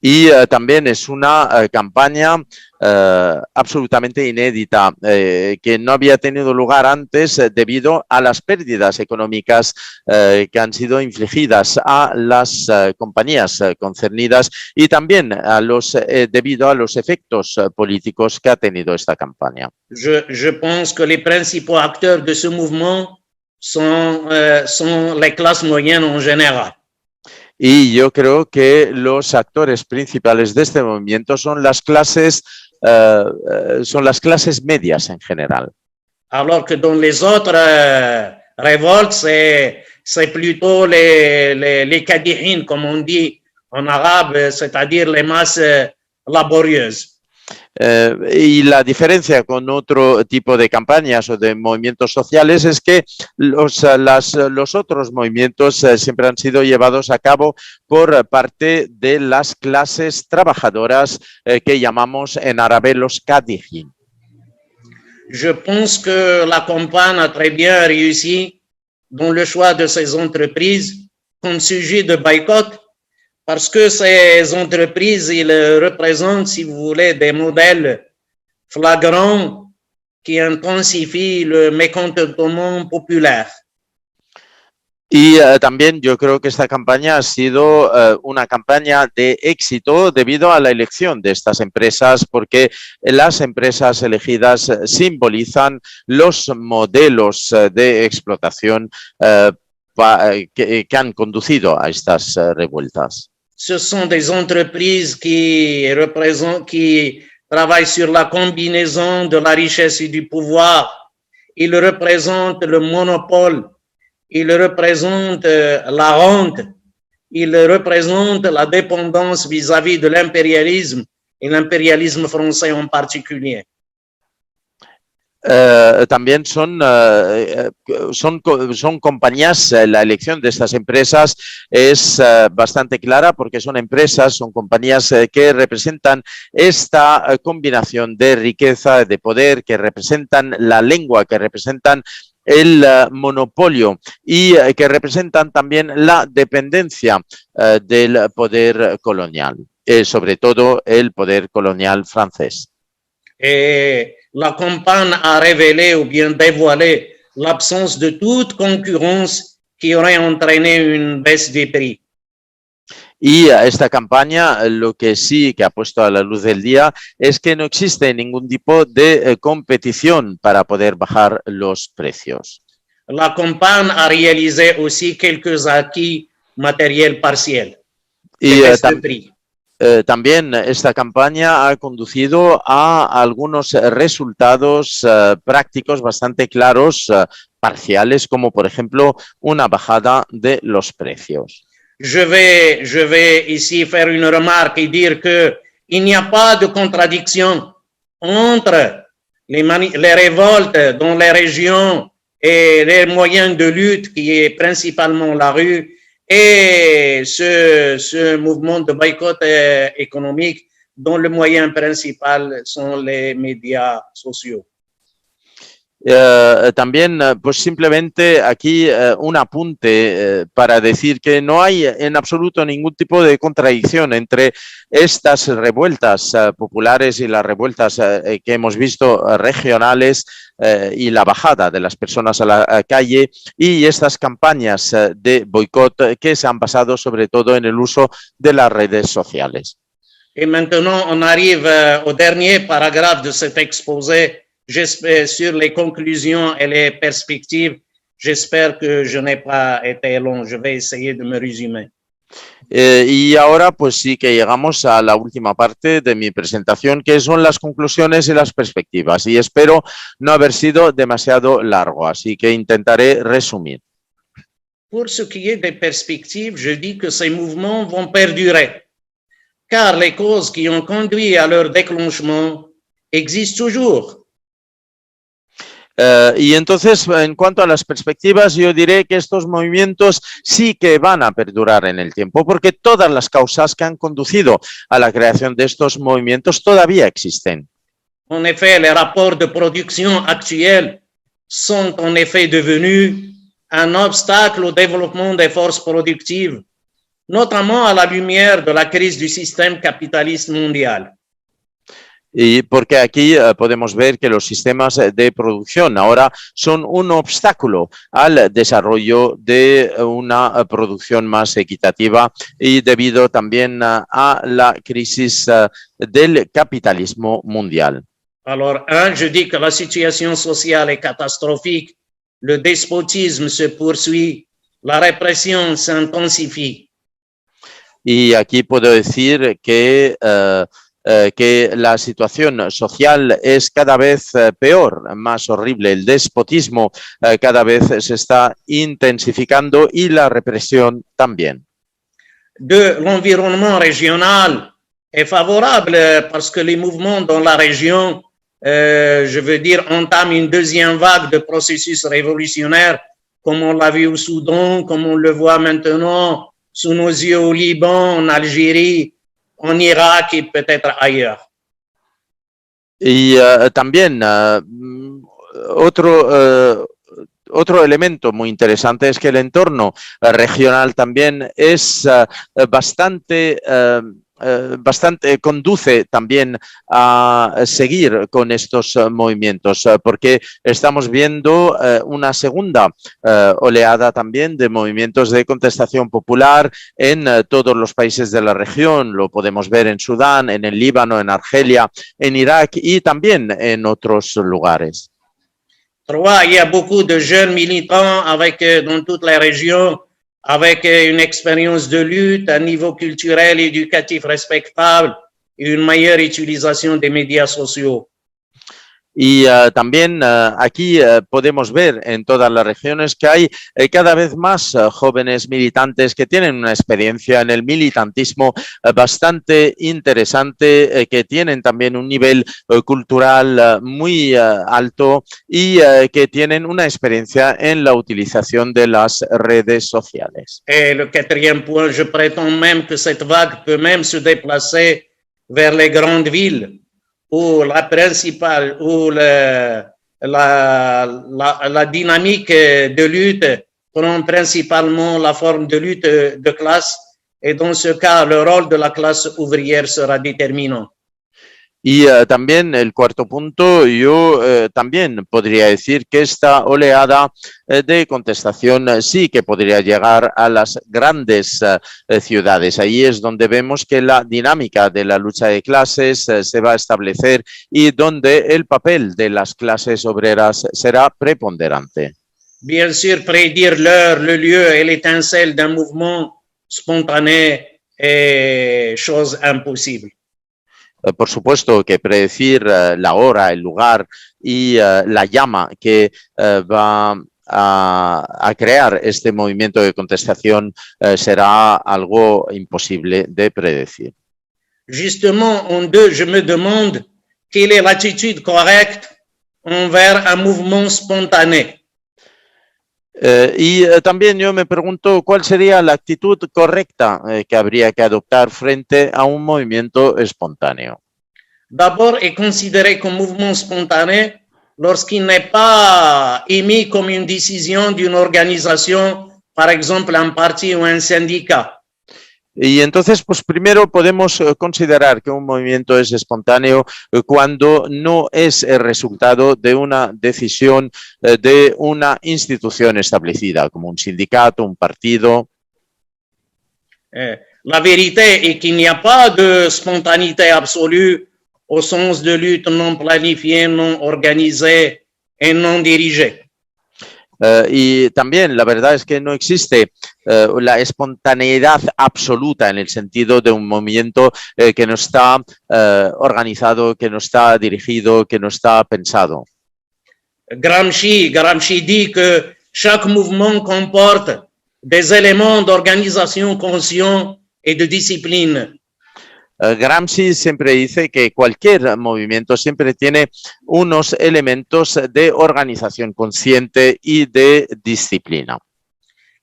Y también es una campaña absolutamente inédita que no había tenido lugar antes debido a las pérdidas económicas que han sido infligidas a las compañías concernidas y también debido a los efectos políticos que ha tenido esta campaña. Je pense que les principaux acteurs de ce mouvement sont les classes moyennes en général. Y yo creo que los actores principales de este movimiento son las clases medias en general. Alors que dans les autres révoltes, c'est plutôt les kadihines, comme on dit en arabe, c'est-à-dire les masses laborieuses. Y la diferencia con otro tipo de campañas o de movimientos sociales es que los otros movimientos siempre han sido llevados a cabo por parte de las clases trabajadoras que llamamos en árabe los kadihin. Je pense que la campagne a très bien réussi dans le choix de ces entreprises comme sujet de boycott. Parce que ces entreprises, ils représentent, si vous voulez, des modèles flagrants qui intensifient le mécontentement populaire. Y también yo creo que esta campaña ha sido una campaña de éxito debido a la elección de estas empresas, porque las empresas elegidas simbolizan los modelos de explotación que han conducido a estas revueltas. Ce sont des entreprises qui travaillent sur la combinaison de la richesse et du pouvoir. Ils représentent le monopole. Ils représentent la honte. Ils représentent la dépendance vis-à-vis de l'impérialisme et l'impérialisme français en particulier. También son compañías, la elección de estas empresas es bastante clara porque son empresas, son compañías que representan esta combinación de riqueza, de poder, que representan la lengua, que representan el monopolio y que representan también la dependencia del poder colonial, sobre todo el poder colonial francés. La campagne a révélé ou bien dévoilé l'absence de toute concurrence qui aurait entraîné une baisse des prix. Y esta campaña lo que sí que ha puesto a la luz del día es que no existe ningún tipo de competición para poder bajar los precios. La campagne a réalisé aussi quelques acquis matériels partiels. Y también esta campaña ha conducido a algunos resultados prácticos bastante claros, parciales, como por ejemplo una bajada de los precios. Je vais ici faire une remarque et dire que il n'y a pas de contradiction entre les révoltes dans les régions et les moyens de lutte qui est principalement la rue et ce mouvement de boycott économique dont le moyen principal sont les médias sociaux. También, pues simplemente aquí un apunte para decir que no hay en absoluto ningún tipo de contradicción entre estas revueltas populares y las revueltas que hemos visto regionales y la bajada de las personas a la calle y estas campañas de boicot que se han basado sobre todo en el uso de las redes sociales. Et maintenant, on arrive au dernier paragraphe de cet exposé. J'espère sur les conclusions et les perspectives. J'espère que je n'ai pas été long. Je vais essayer de me résumer. Y ahora pues sí que llegamos a la última parte de mi presentación, que son las conclusiones y las perspectivas. Y espero no haber sido demasiado largo, así que intentaré resumir. Pour ce qui est des perspectives, je dis que ces mouvements vont perdurer, car les causes qui ont conduit à leur déclenchement existent toujours. Y entonces, en cuanto a las perspectivas, yo diré que estos movimientos sí que van a perdurar en el tiempo, porque todas las causas que han conducido a la creación de estos movimientos todavía existen. En effet, les rapports de production actuels sont en effet devenus un obstacle au développement des forces productives, notamment à la lumière de la crise du système capitaliste mondial. Y porque aquí podemos ver que los sistemas de producción ahora son un obstáculo al desarrollo de una producción más equitativa y debido también a la crisis del capitalismo mundial. Alors, je dis que la situation sociale est catastrophique, le despotisme se poursuit, la répression s'intensifie. Y aquí puedo decir que la situación social es cada vez peor, más horrible. El despotismo cada vez se está intensificando y la represión también. De l'environnement régional est favorable parce que les mouvements dans la région, je veux dire, entament une deuxième vague de processus révolutionnaires, comme on l'a vu au Soudan, comme on le voit maintenant sous nos yeux au Liban, en Algérie, en Irak y peut-être ailleurs. Y también otro elemento muy interesante es que el entorno regional también es bastante bastante conduce también a seguir con estos movimientos, porque estamos viendo una segunda oleada también de movimientos de contestación popular en todos los países de la región. Lo podemos ver en Sudán, en el Líbano, en Argelia, en Irak y también en otros lugares. Trois, il y a beaucoup de jeunes militants dans toute la région avec une expérience de lutte, un niveau culturel et éducatif respectable et une meilleure utilisation des médias sociaux. Y también aquí podemos ver en todas las regiones que hay cada vez más jóvenes militantes que tienen una experiencia en el militantismo bastante interesante, que tienen también un nivel cultural muy alto y que tienen una experiencia en la utilización de las redes sociales. Et le quatrième point, je prétends même que cette vague peut même se déplacer vers les grandes villes, où la principale, où la dynamique de lutte prend principalement la forme de lutte de classe, et dans ce cas, le rôle de la classe ouvrière sera déterminant. Y también el cuarto punto, yo también podría decir que esta oleada de contestación sí que podría llegar a las grandes ciudades. Ahí es donde vemos que la dinámica de la lucha de clases se va a establecer y donde el papel de las clases obreras será preponderante. Bien sûr, prédire l'heure, le lieu et l'étincelle d'un mouvement spontané est chose impossible. Por supuesto que predecir la hora, el lugar y la llama que va a crear este movimiento de contestación será algo imposible de predecir. Justement, en deux, je me demande quelle est l'attitude correcte envers un mouvement spontané. Y también yo me pregunto cuál sería la actitud correcta que habría que adoptar frente a un movimiento espontáneo. D'abord, est considéré comme mouvement spontané lorsqu'il n'est pas émis comme une décision d'une organisation, par exemple un parti ou un syndicat. Y entonces, pues primero podemos considerar que un movimiento es espontáneo cuando no es el resultado de una decisión de una institución establecida, como un sindicato, un partido. La vérité est qu'il n'y a pas de spontanéité absolue au sens de lutte non planifiée, non organisée et non dirigée. Y también la verdad es que no existe la espontaneidad absoluta en el sentido de un movimiento que no está organizado, que no está dirigido, que no está pensado. Gramsci dit que chaque mouvement comporte des éléments d'organisation conscients et de discipline. Gramsci siempre dice que cualquier movimiento siempre tiene unos elementos de organización consciente y de disciplina.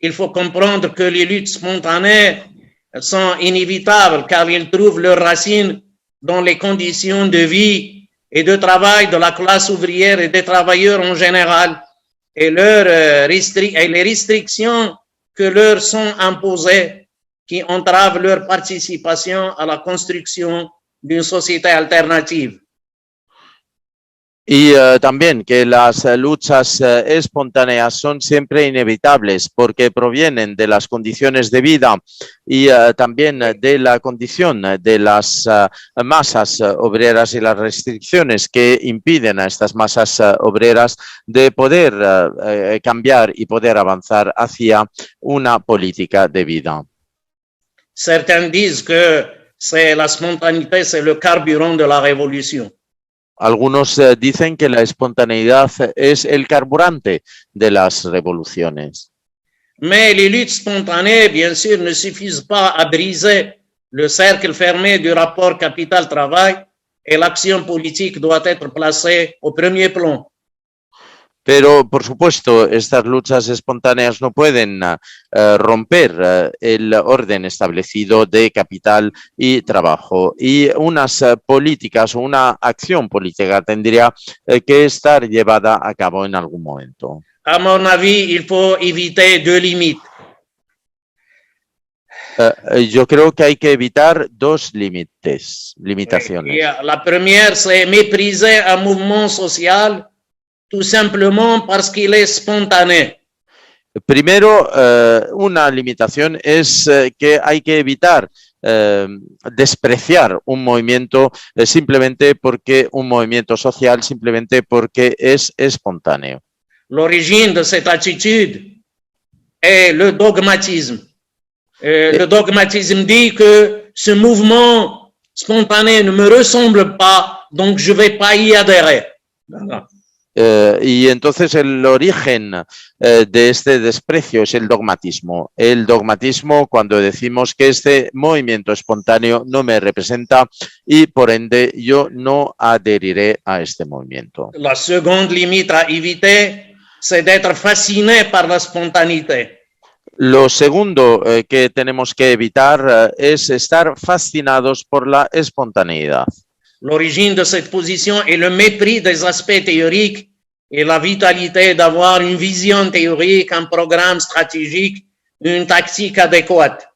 Il faut comprendre que les luttes spontanées sont inévitables car ils trouvent leurs racines dans les conditions de vie et de travail de la classe ouvrière et des travailleurs en général et les restrictions que leur sont imposées qui entravent leur participation à la construction d'une société alternative. Y también que las luchas espontáneas son siempre inevitables porque provienen de las condiciones de vida y también de la condición de las masas obreras y las restricciones que impiden a estas masas obreras de poder cambiar y poder avanzar hacia una política de vida. Certains disent que la spontanéité, c'est le carburant de la révolution. Algunos dicen que la espontaneidad es el carburante de las revoluciones. Mais les luttes spontanées, bien sûr, ne suffisent pas à briser le cercle fermé du rapport capital-travail et l'action politique doit être placée au premier plan. Pero, por supuesto, estas luchas espontáneas no pueden romper el orden establecido de capital y trabajo. Y unas políticas o una acción política tendría que estar llevada a cabo en algún momento. À mon avis, il faut éviter deux limites. Yo creo que hay que evitar dos limitaciones. La première, c'est mépriser un mouvement social tout simplement parce qu'il est spontané. Primero, una limitación es que hay que evitar despreciar un movimiento simplemente porque un movimiento social, simplemente porque es espontáneo. L'origine de cette attitude est le dogmatisme. Le dogmatisme dit que ce mouvement spontané ne me ressemble pas, donc je ne vais pas y adhérer. Voilà. Y entonces el origen de este desprecio es el dogmatismo. El dogmatismo cuando decimos que este movimiento espontáneo no me representa y por ende yo no adheriré a este movimiento. La seconde limite à éviter, c'est d'être fasciné par la spontanéité. Lo segundo que tenemos que evitar es estar fascinados por la espontaneidad. L'origine de cette position est le mépris des aspects théoriques et la vitalité d'avoir une vision théorique, un programme stratégique, une tactique adéquate.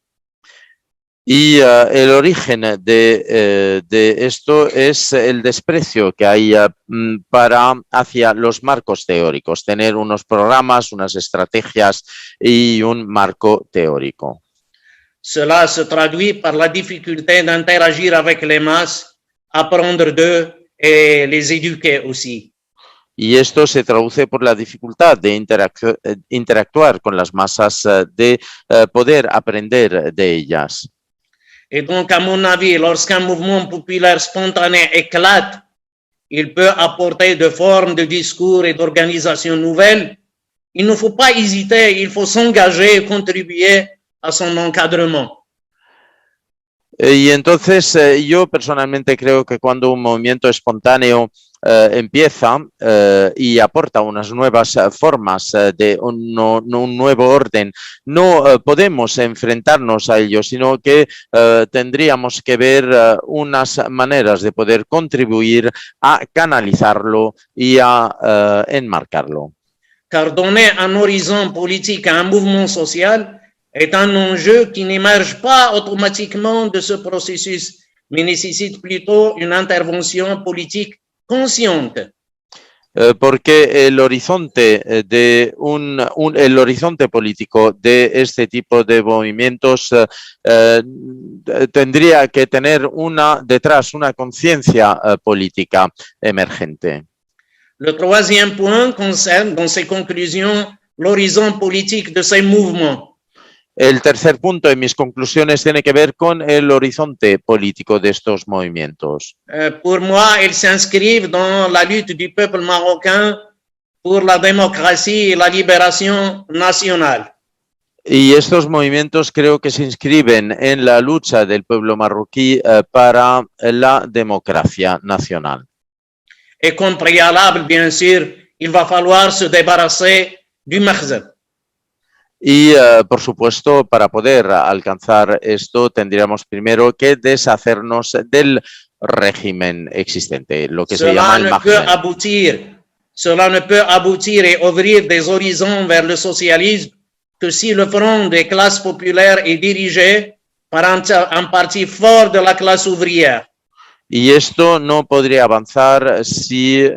Y el origen de esto es el desprecio que hay hacia los marcos teóricos, tener unos programas, unas estrategias y un marco teórico. Cela se traduit par la difficulté d'interagir avec les masses, apprendre d'eux et les éduquer aussi. Y esto se traduce por la dificultad de interactuar con las masas, de poder aprender de ellas. Et donc, à mon avis, lorsqu'un mouvement populaire spontané éclate, il peut apporter de formes de discours et d'organisation nouvelles. Il ne faut pas hésiter, il faut s'engager et contribuer a son encadrement. Y entonces yo personalmente creo que cuando un movimiento espontáneo empieza y aporta unas nuevas formas de un nuevo orden, no podemos enfrentarnos a ello, sino que tendríamos que ver unas maneras de poder contribuir a canalizarlo y a enmarcarlo. Car donner un horizon politique à un mouvement social est un enjeu qui n'émerge pas automatiquement de ce processus, mais nécessite plutôt une intervention politique consciente. Porque el horizonte el horizonte político de este tipo de movimientos tendría que tener detrás una conciencia política emergente. Le troisième point concerne, dans ses conclusions, l'horizon politique de ces mouvements. El tercer punto en mis conclusiones tiene que ver con el horizonte político de estos movimientos. Pour moi, ils s'inscrivent dans la lutte du peuple marocain pour la démocratie et la libération nationale. Y estos movimientos creo que se inscriben en la lucha del pueblo marroquí para la democracia nacional. Et comme préalable, bien sûr, il va falloir se débarrasser du makhzab. Y, por supuesto, para poder alcanzar esto, tendríamos primero que deshacernos del régimen existente, lo que se llama el makhzen. Cela ne peut aboutir et ouvrir des horizons vers le socialisme que si le front des classes populaires est dirigé par un parti fort de la classe ouvrière. Y esto no podría avanzar si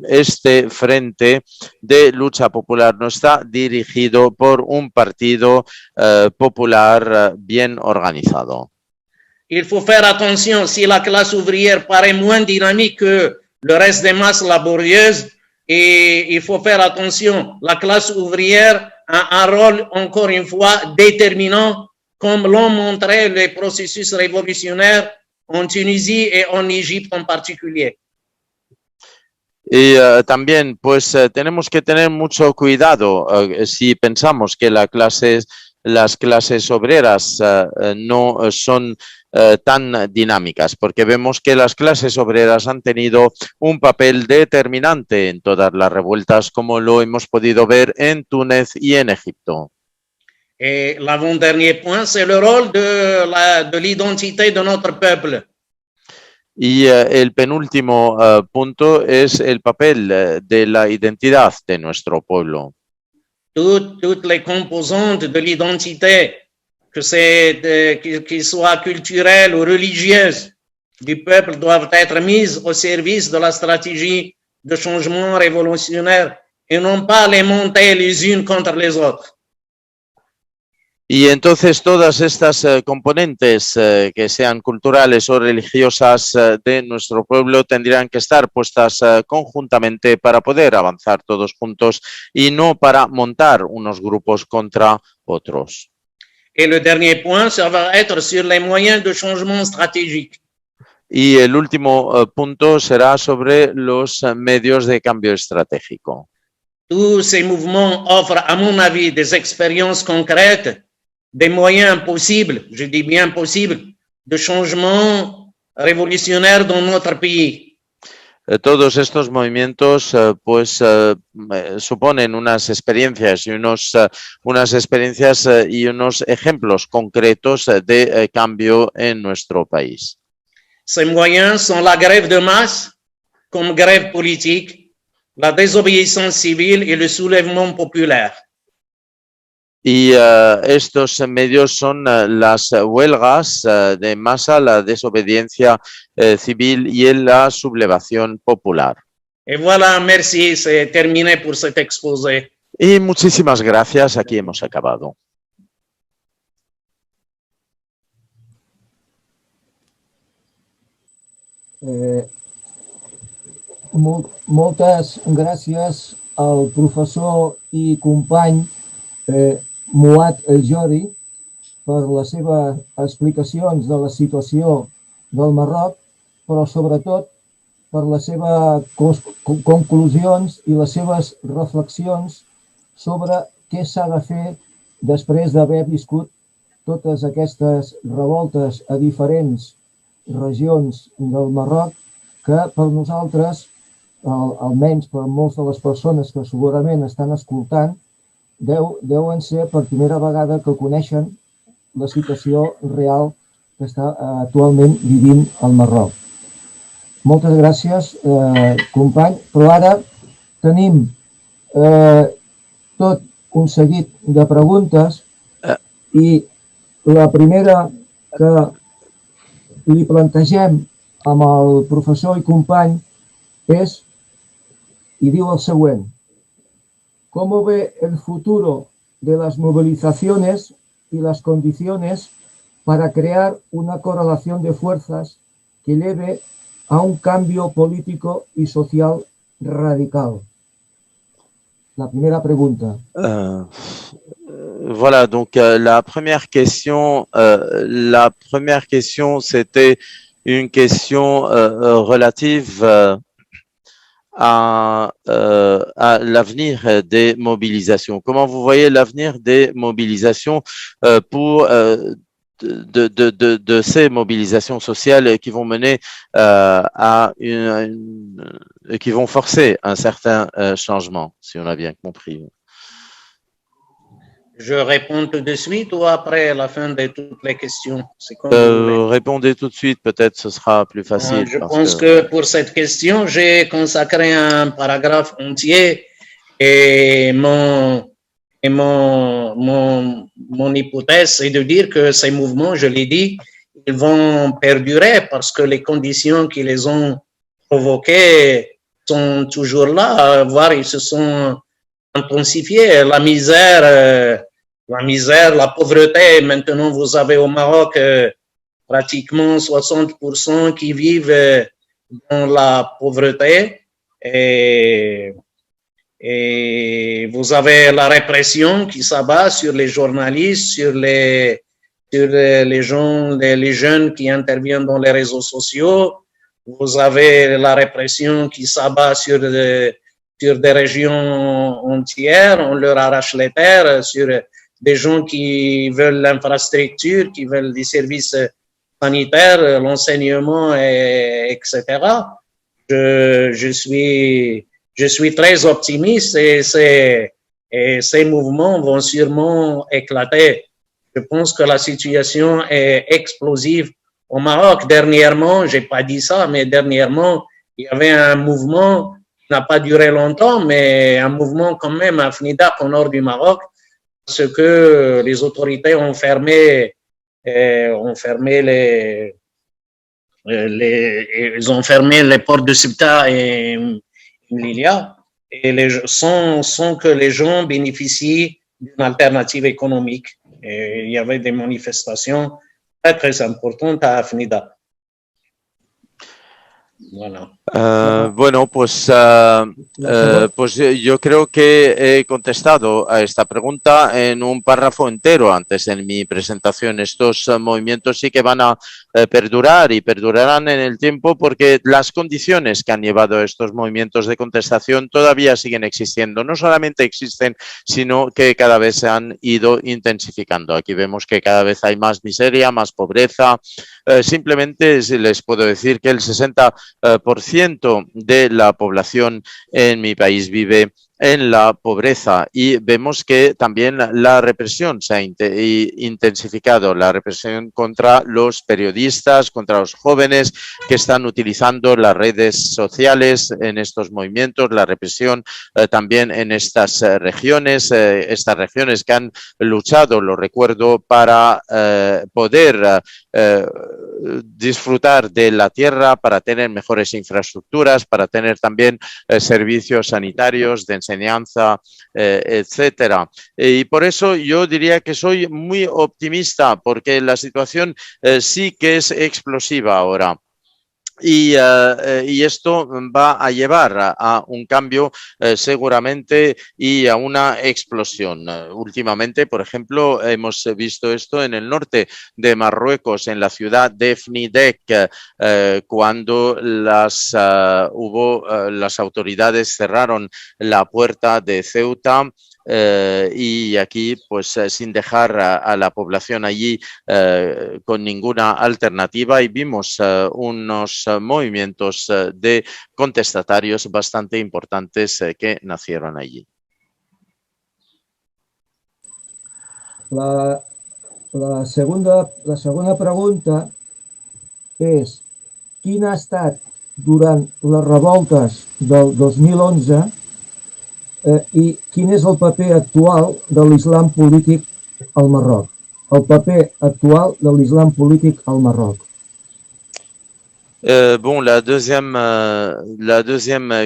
este frente de lucha popular no está dirigido por un partido popular bien organizado. Il faut faire attention, si la classe ouvrière paraît moins dynamique que le reste des masses laborieuses, et il faut faire attention, la classe ouvrière a un rôle, encore une fois, déterminant, comme l'ont montré les processus révolutionnaires en Tunisie et en Égypte en particulier. Y también, pues, tenemos que tener mucho cuidado si pensamos que las clases obreras no son tan dinámicas, porque vemos que las clases obreras han tenido un papel determinante en todas las revueltas, como lo hemos podido ver en Túnez y en Egipto. Et l'avant-dernier point, c'est le rôle de l'identité de notre peuple. Y el penúltimo punto es el papel de la identidad de nuestro pueblo. Toutes les composantes de l'identité qu'ils soient culturelles ou religieuses, du peuple doivent être mises au service de la stratégie de changement révolutionnaire et non pas les monter les unes contre les autres. Y entonces todas estas componentes que sean culturales o religiosas de nuestro pueblo tendrían que estar puestas conjuntamente para poder avanzar todos juntos y no para montar unos grupos contra otros. Et le dernier point, ça va être sur les moyens de changement stratégique. Y el último punto será sobre los medios de cambio estratégico. Tous ces mouvements offrent, à mon avis, des expériences concrètes, des moyens possibles, je dis bien possibles, de changement révolutionnaire dans notre pays. Todos estos movimientos suponen unas experiencias y unos ejemplos concretos de cambio en nuestro país. Ces moyens sont la grève de masse comme grève politique, la désobéissance civile et le soulèvement populaire. Y estos medios son las huelgas de masa, la desobediencia civil y la sublevación popular. Et voilà, merci, c'est terminé pour cet exposé. Y muchísimas gracias, aquí hemos acabado. Moltes gràcies al professor i company Mouad El Jori per les seves explicacions de la situació del Marroc, però sobretot per les seves conclusions i les seves reflexions sobre què s'ha de fer després d'haver viscut totes aquestes revoltes a diferents regions del Marroc que per nosaltres, almenys per moltes de les persones que segurament estan escoltant, deuen ser per primera vegada que coneixen la situació real que està actualment vivint el Marroc. Moltes gràcies, company, però ara tenim tot un seguit de preguntes i la primera que li plantegem amb el professor i company és, i diu el següent: ¿Cómo ve el futuro de las movilizaciones y las condiciones para crear una correlación de fuerzas que lleve a un cambio político y social radical? La primera pregunta. Voilà, donc la première question, c'était une question relative à l'avenir des mobilisations. Comment vous voyez l'avenir des mobilisations pour de ces mobilisations sociales qui vont mener qui vont forcer un certain changement, si on a bien compris. Je réponds tout de suite ou après la fin de toutes les questions? Répondez tout de suite, peut-être ce sera plus facile. Je pense que pour cette question, j'ai consacré un paragraphe entier et mon hypothèse est de dire que ces mouvements, je l'ai dit, ils vont perdurer parce que les conditions qui les ont provoqués sont toujours là, voire ils se sont intensifiés. La misère, la pauvreté. Maintenant, vous avez au Maroc pratiquement 60% qui vivent dans la pauvreté et vous avez la répression qui s'abat sur les journalistes, sur les gens, les jeunes qui interviennent dans les réseaux sociaux. Vous avez la répression qui s'abat sur des régions entières. On leur arrache les terres, sur des gens qui veulent l'infrastructure, qui veulent des services sanitaires, l'enseignement, etc. Je suis très optimiste et ces mouvements vont sûrement éclater. Je pense que la situation est explosive au Maroc. Dernièrement, j'ai pas dit ça, mais dernièrement, il y avait un mouvement qui n'a pas duré longtemps, mais un mouvement quand même à Fnidak au nord du Maroc. parce que les autorités ont fermé ils ont fermé les ports de Ceuta et Melilla, et sans que les gens bénéficient d'une alternative économique. Et il y avait des manifestations très, très importantes à Afnida. Voilà. Bueno, pues, pues yo creo que he contestado a esta pregunta en un párrafo entero antes en mi presentación. Estos movimientos sí que van a perdurar y perdurarán en el tiempo porque las condiciones que han llevado a estos movimientos de contestación todavía siguen existiendo. No solamente existen, sino que cada vez se han ido intensificando. Aquí vemos que cada vez hay más miseria, más pobreza. Simplemente les puedo decir que el 60% de la población en mi país vive en la pobreza y vemos que también la represión se ha intensificado, la represión contra los periodistas, contra los jóvenes que están utilizando las redes sociales en estos movimientos, la represión también en estas regiones que han luchado, lo recuerdo, para poder disfrutar de la tierra, para tener mejores infraestructuras, para tener también servicios sanitarios, de enseñanza, etcétera. Y por eso yo diría que soy muy optimista porque la situación sí que es explosiva ahora. Y esto va a llevar a un cambio seguramente y a una explosión. Últimamente, por ejemplo, hemos visto esto en el norte de Marruecos, en la ciudad de Fnidek, cuando las autoridades cerraron la puerta de Ceuta. Y aquí, pues sin dejar a la población allí con ninguna alternativa, y vimos unos movimientos de contestatarios bastante importantes que nacieron allí. La segunda pregunta és: quin ha estat durant les revoltes del 2011 i quin és el paper actual de l'islam polític al Marroc? El paper actual de l'islam polític al Marroc. Bon, la deuxième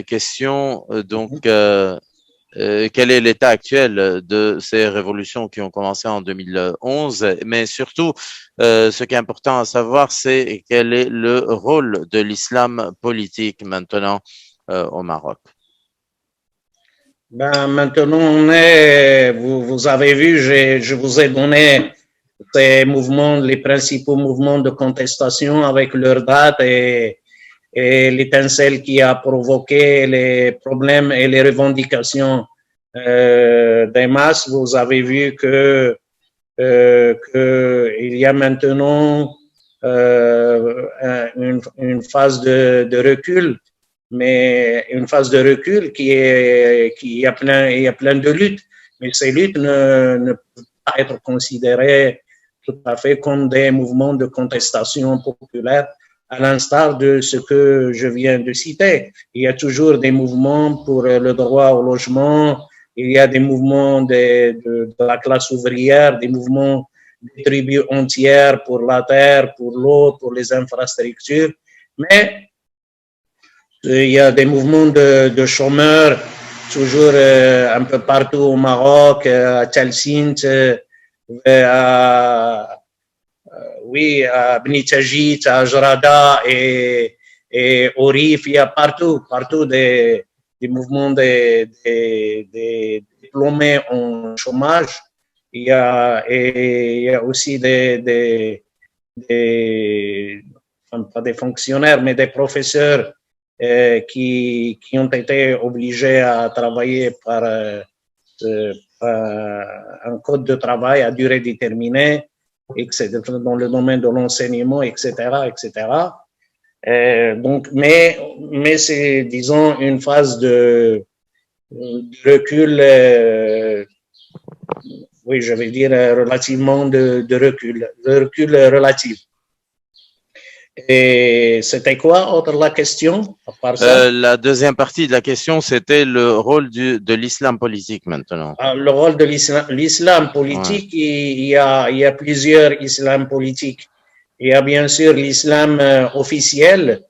question, donc, quel est l'état actuel de ces révolutions qui ont commencé en 2011, mais surtout, ce qui est important à savoir, c'est quel est le rôle de l'islam politique maintenant au Maroc. Ben, maintenant, vous avez vu, je vous ai donné les principaux mouvements de contestation avec leur date et l'étincelle qui a provoqué les problèmes et les revendications des masses. Vous avez vu que il y a maintenant une phase de recul, mais une phase de recul il y a plein de luttes, mais ces luttes ne peuvent pas être considérées tout à fait comme des mouvements de contestation populaire, à l'instar de ce que je viens de citer. Il y a toujours des mouvements pour le droit au logement, il y a des mouvements de la classe ouvrière, des mouvements des tribus entières pour la terre, pour l'eau, pour les infrastructures, mais il y a des mouvements de chômeurs, toujours un peu partout au Maroc, à Tchalsint, à Beni Tajit, à Jarada et au Rif. Il y a partout des mouvements de diplômés en chômage. Il y a aussi pas des fonctionnaires, mais des professeurs qui ont été obligés à travailler par un code de travail à durée déterminée, dans le domaine de l'enseignement, etc., etc. Donc, mais c'est, disons, une phase de recul, oui, je vais dire relativement de recul relatif. Et c'était quoi autre la question à part ça? La deuxième partie de la question, c'était le rôle de l'islam politique maintenant. Le rôle de l'islam politique, il y a plusieurs islams politiques. Il y a bien sûr l'islam officiel,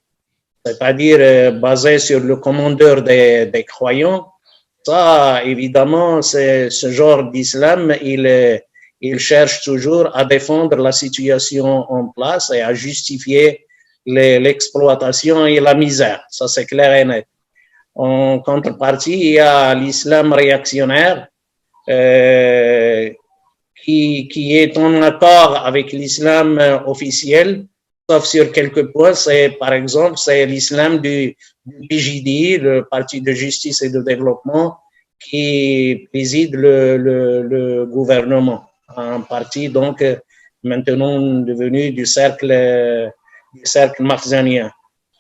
c'est-à-dire basé sur le commandeur des croyants. Ça, évidemment, c'est ce genre d'islam, il cherche toujours à défendre la situation en place et à justifier l'exploitation et la misère. Ça, c'est clair et net. En contrepartie, il y a l'islam réactionnaire qui est en accord avec l'islam officiel, sauf sur quelques points. C'est, par exemple, c'est l'islam du PJD, le Parti de justice et de développement, qui préside le gouvernement, en partie donc maintenant devenu du cercle marzanien.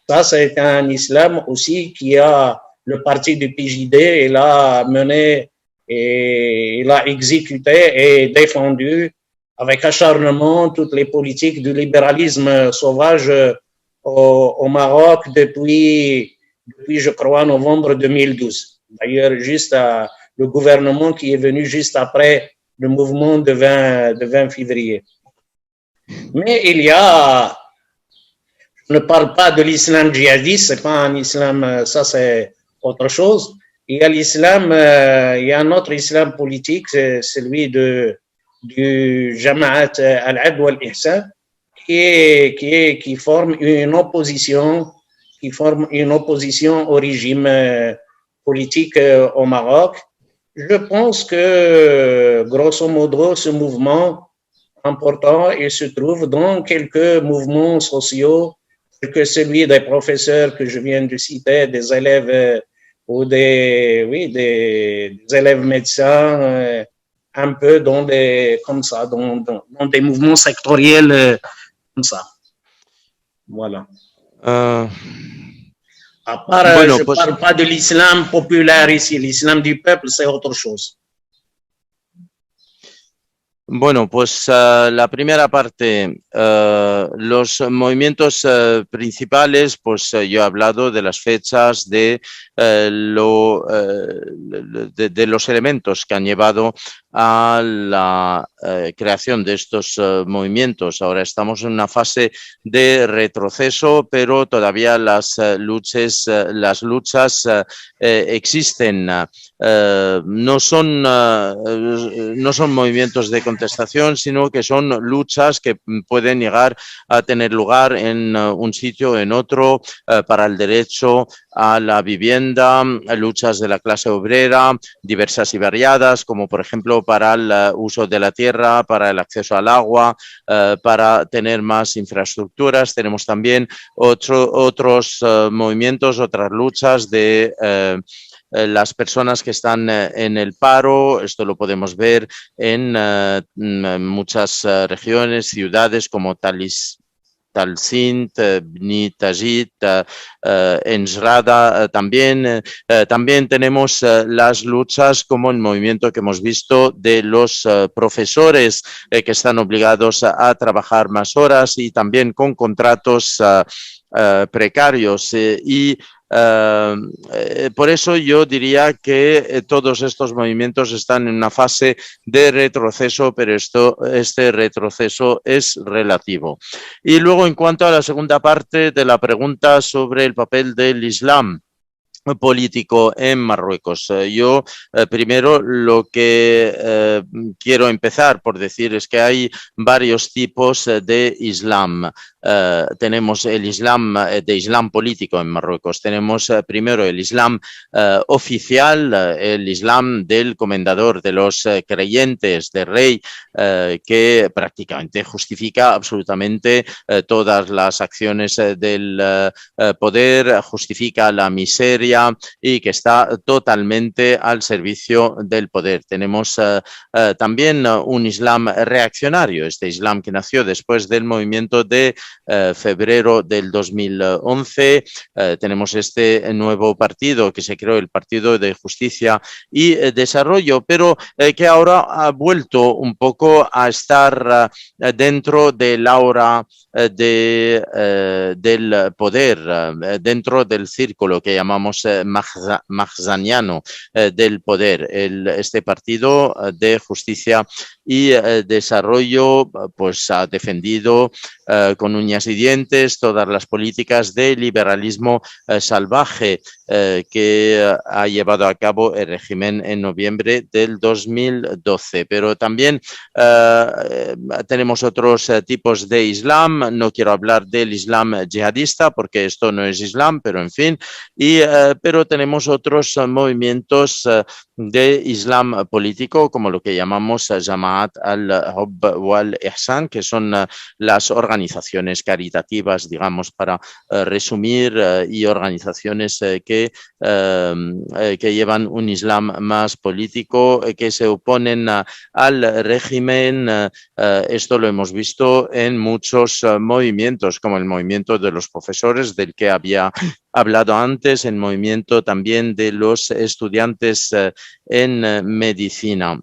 Ça, c'est un islam aussi qui a le parti du PJD, il a mené et il a exécuté et défendu avec acharnement toutes les politiques du libéralisme sauvage au Maroc depuis, je crois, novembre 2012. D'ailleurs, juste le gouvernement qui est venu juste après le mouvement de 20 février. Mais il y a, je ne parle pas de l'islam djihadiste, c'est pas un islam, ça c'est autre chose. Il y a l'islam, il y a un autre islam politique, c'est celui du Jama'at al-Adl wal-Ihsan, qui forme une opposition, au régime politique au Maroc. Je pense que, grosso modo, ce mouvement important, il se trouve dans quelques mouvements sociaux, que celui des professeurs que je viens de citer, des élèves ou des élèves médecins, un peu dans des, comme ça, dans des mouvements sectoriels comme ça. Voilà. À part, Bueno, je ne pues, parle pas de l'islam populaire ici. L'islam du peuple, c'est autre chose. Bueno, pues la primera parte, los movimientos principales, pues yo he hablado de las fechas, de los elementos que han llevado a la creación de estos movimientos. Ahora estamos en una fase de retroceso, pero todavía las luchas existen. No son movimientos de contestación, sino que son luchas que pueden llegar a tener lugar en un sitio o en otro para el derecho a la vivienda, luchas de la clase obrera, diversas y variadas, como por ejemplo para el uso de la tierra, para el acceso al agua, para tener más infraestructuras. Tenemos también otros movimientos, otras luchas de las personas que están en el paro. Esto lo podemos ver en muchas regiones, ciudades como Talsint, Bni Tajid, Ensrada. También tenemos las luchas como el movimiento que hemos visto de los profesores que están obligados a trabajar más horas y también con contratos precarios y por eso yo diría que todos estos movimientos están en una fase de retroceso, pero este retroceso es relativo. Y luego, en cuanto a la segunda parte de la pregunta sobre el papel del Islam político en Marruecos. Yo primero lo que quiero empezar por decir es que hay varios tipos de Islam. Tenemos el Islam de Islam político en Marruecos. Tenemos primero el Islam oficial, el Islam del comendador de los creyentes, del rey, que prácticamente justifica absolutamente todas las acciones del poder, justifica la miseria y que está totalmente al servicio del poder. Tenemos también un Islam reaccionario, este Islam que nació después del movimiento de febrero del 2011. Tenemos este nuevo partido que se creó, el Partido de Justicia y Desarrollo, pero que ahora ha vuelto un poco a estar dentro del aura del poder, dentro del círculo que llamamos mahzaniano del poder. Este Partido de Justicia y Desarrollo pues ha defendido con uñas y dientes todas las políticas de liberalismo salvaje que ha llevado a cabo el régimen en noviembre del 2012. Pero también tenemos otros tipos de Islam. No quiero hablar del Islam yihadista porque esto no es Islam, pero en fin. Pero tenemos otros movimientos de Islam político, como lo que llamamos Jamaat al-Hubb wal-Ihsan, que son las organizaciones caritativas, digamos, para resumir, y organizaciones que llevan un Islam más político, que se oponen al régimen. Esto lo hemos visto en muchos movimientos, como el movimiento de los profesores, del que había hablado antes, el movimiento también de los estudiantes en medicina.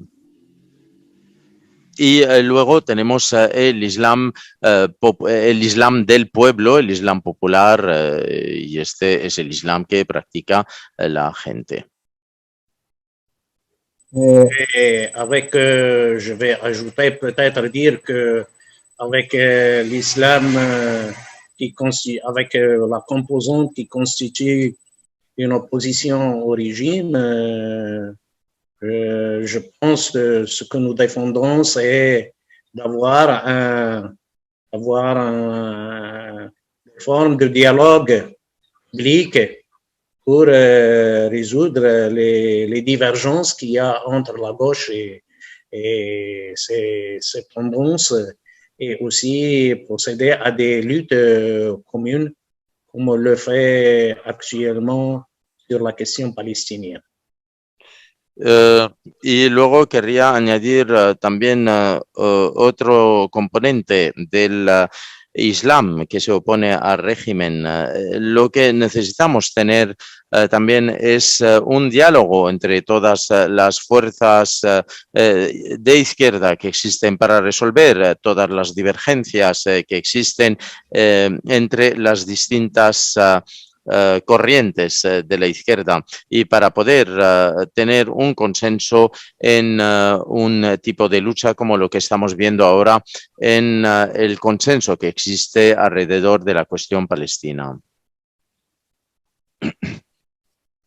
Y luego tenemos el Islam del pueblo, el Islam popular, y este es el Islam que practica la gente. Avec, je vais ajouter peut-être dire que avec l'islam avec la composante qui constitue une opposition au régime, je pense que ce que nous défendons, c'est d'avoir une forme de dialogue public pour résoudre les divergences qu'il y a entre la gauche et ses tendances, et aussi procéder à des luttes communes, comme on le fait actuellement sur la question palestinienne. Y luego querría añadir también otro componente del Islam que se opone al régimen. Lo que necesitamos tener también es un diálogo entre todas las fuerzas de izquierda que existen para resolver todas las divergencias que existen entre las distintas corrientes de la izquierda, y para poder tener un consenso en un tipo de lucha como lo que estamos viendo ahora en el consenso que existe alrededor de la cuestión palestina.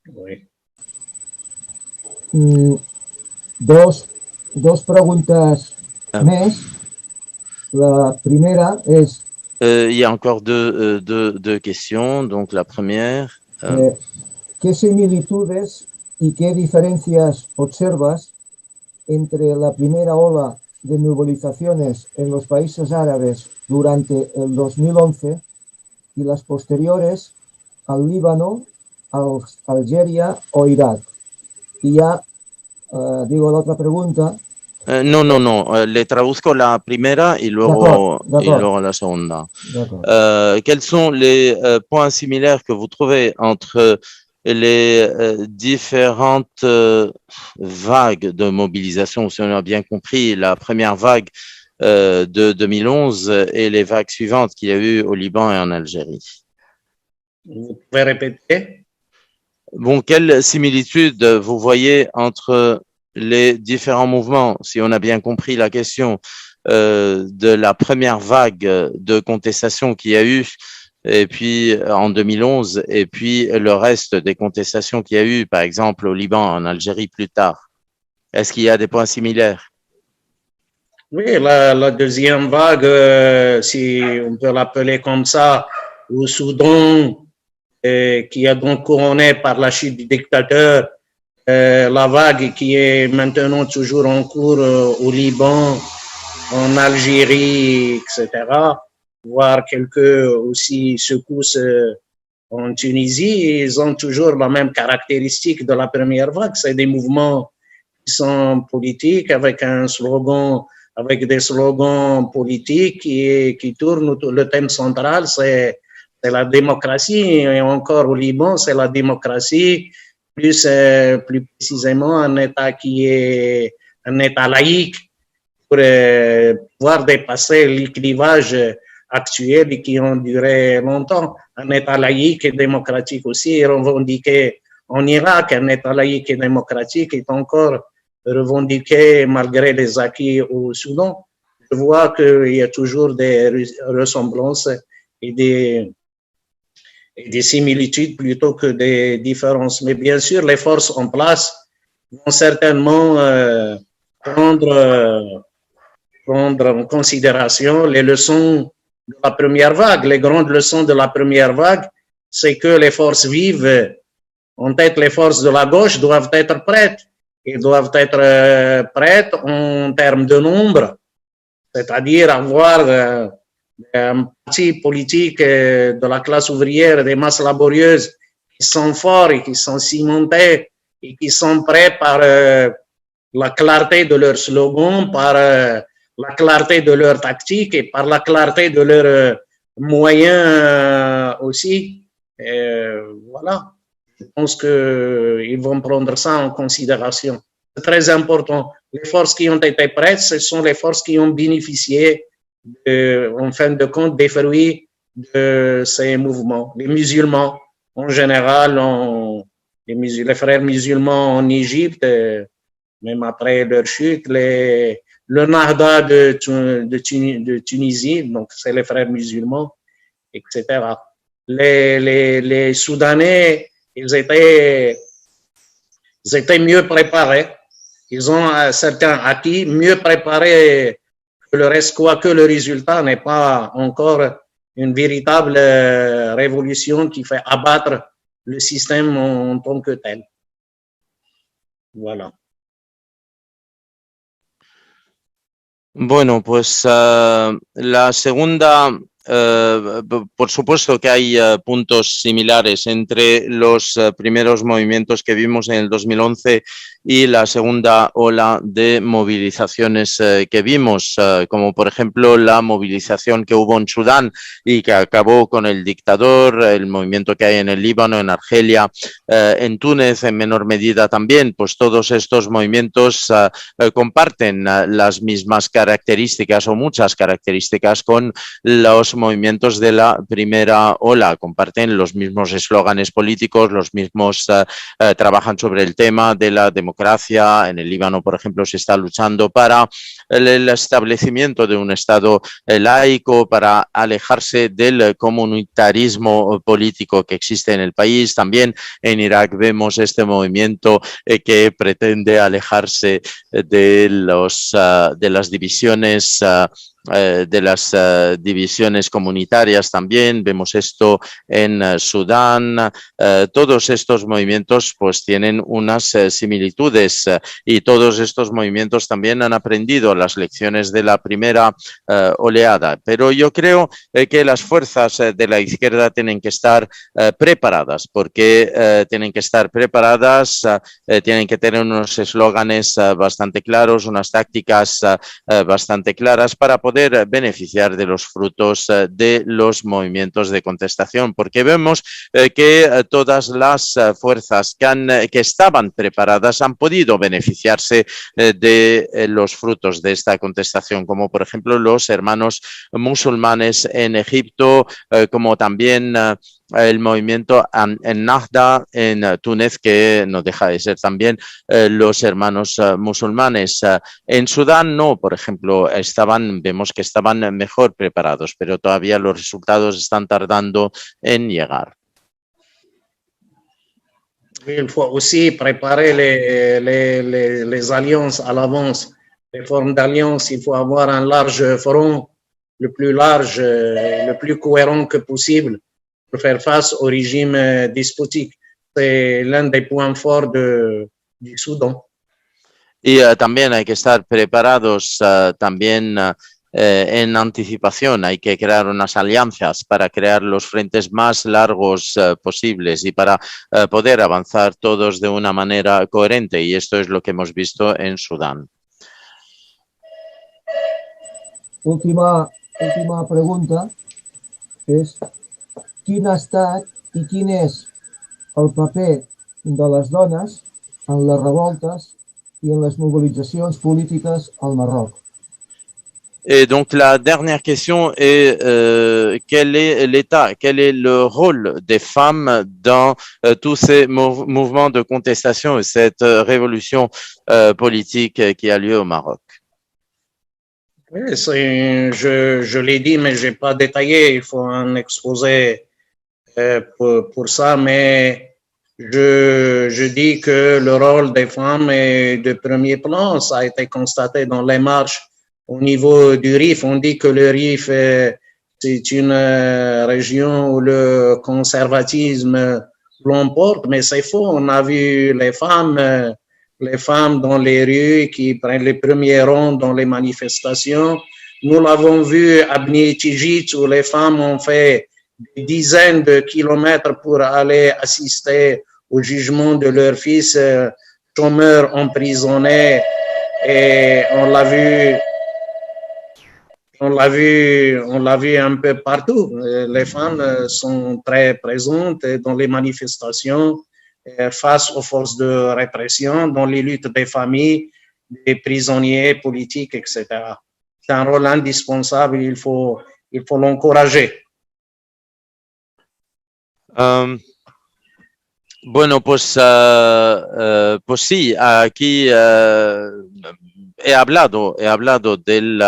Oui. Dos preguntas més. La primera és... Il y a encore deux questions. Donc la première... ¿Qué similitudes y qué diferencias observas entre la primera ola de movilizaciones en los países árabes durante el 2011 y las posteriores al Líbano, a Algeria o Irak? Y ya digo la otra pregunta. No. Le traduzco la primera y luego la segunda. Quels sont les points similaires que vous trouvez entre les différentes vagues de mobilisation, si on a bien compris, la première vague de 2011 et les vagues suivantes qu'il y a eu au Liban et en Algérie? Vous pouvez répéter? Bon, quelle similitude vous voyez entre les différents mouvements, si on a bien compris la question, de la première vague de contestation qu'il y a eu, et puis en 2011, et puis le reste des contestations qu'il y a eu, par exemple au Liban, en Algérie plus tard? Est-ce qu'il y a des points similaires? Oui, la deuxième vague, si on peut l'appeler comme ça, au Soudan, qui est donc couronnée par la chute du dictateur, la vague qui est maintenant toujours en cours au Liban, en Algérie, etc., voire quelques aussi secousses en Tunisie, ils ont toujours la même caractéristique de la première vague. C'est des mouvements qui sont politiques avec un slogan avec des slogans politiques qui tournent. Le thème central, c'est la démocratie. Et encore au Liban, c'est la démocratie, plus précisément un État qui est un État laïque pour pouvoir dépasser les clivages actuels qui ont duré longtemps. Un État laïque et démocratique aussi est revendiqué en Irak. Un État laïque et démocratique est encore revendiqué malgré les acquis au Soudan. Je vois qu'il y a toujours des ressemblances et des similitudes plutôt que des différences. Mais bien sûr, les forces en place vont certainement prendre en considération les leçons de la première vague. Les grandes leçons de la première vague, c'est que les forces vives, en tête les forces de la gauche, doivent être prêtes. Ils doivent être prêtes en termes de nombre, c'est-à-dire avoir un parti politique de la classe ouvrière, des masses laborieuses qui sont forts et qui sont cimentés et qui sont prêts par la clarté de leur slogan, par la clarté de leur tactique et par la clarté de leurs moyens aussi. Voilà. Je pense qu'ils vont prendre ça en considération. C'est très important. Les forces qui ont été prêtes, ce sont les forces qui ont bénéficié, en fin de compte, des fruits de ces mouvements. Les musulmans, en général, les frères musulmans en Égypte, même après leur chute, le Nahda de Tunisie, donc c'est les frères musulmans, etc. Les Soudanais, ils étaient mieux préparés. Ils ont certains acquis mieux préparés que le reste, quoique le résultat n'est pas encore une véritable révolution qui fait abattre le système en tant que tel. Voilà. Bueno, pues la segunda, por supuesto que hay puntos similares entre los primeros movimientos que vimos en el 2011 y la segunda ola de movilizaciones que vimos, como por ejemplo la movilización que hubo en Sudán y que acabó con el dictador, el movimiento que hay en el Líbano, en Argelia, en Túnez en menor medida también. Pues todos estos movimientos comparten las mismas características o muchas características con los movimientos de la primera ola. Comparten los mismos eslóganes políticos, los mismos trabajan sobre el tema de la democracia. En el Líbano, por ejemplo, se está luchando para el establecimiento de un Estado laico, para alejarse del comunitarismo político que existe en el país. También en Irak vemos este movimiento que pretende alejarse de las divisiones comunitarias también. Vemos esto en Sudán. Todos estos movimientos pues tienen unas similitudes y todos estos movimientos también han aprendido las lecciones de la primera oleada. Pero yo creo que las fuerzas de la izquierda tienen que estar preparadas, porque tienen que estar preparadas, tienen que tener unos eslóganes bastante claros, unas tácticas bastante claras para poder beneficiar de los frutos de los movimientos de contestación, porque vemos que todas las fuerzas que estaban preparadas han podido beneficiarse de los frutos de esta contestación, como por ejemplo los hermanos musulmanes en Egipto, como también el movimiento en Nahda en Túnez, que no deja de ser también los hermanos musulmanes. En Sudán no, por ejemplo, vemos que estaban mejor preparados, pero todavía los resultados están tardando en llegar. Il faut aussi préparer les alliances à l'avance, les formes d'alliance. Il faut avoir un large front, le plus large, le plus cohérent que possible pour faire face au régime despotique. C'est l'un des points forts du Soudan. Y también hay que estar preparados también en anticipación. Hay que crear unas alianzas para crear los frentes más largos posibles y para poder avanzar todos de una manera coherente. Y esto es lo que hemos visto en Sudán. última pregunta és quin ha estat i quin és el paper de les dones en les revoltes i en les mobilitzacions polítiques al Marroc. Et donc la dernière question est quel est l'État, quel est le rôle des femmes dans tous ces mouvements de contestation et cette révolution politique qui a lieu au Maroc? Oui, je l'ai dit, mais je n'ai pas détaillé. Il faut un exposé pour ça, mais je dis que le rôle des femmes est de premier plan. Ça a été constaté dans les marches au niveau du Rif. On dit que le Rif, c'est une région où le conservatisme l'emporte, mais c'est faux. On a vu les femmes dans les rues qui prennent les premiers rangs dans les manifestations. Nous l'avons vu à Bni Tijit où les femmes ont fait des dizaines de kilomètres pour aller assister au jugement de leur fils chômeur emprisonné. Et on l'a vu un peu partout. Les femmes sont très présentes dans les manifestations face aux forces de répression, dans les luttes des familles, des prisonniers politiques, etc. C'est un rôle indispensable, il faut l'encourager. Bueno, pues sí, aquí he hablado del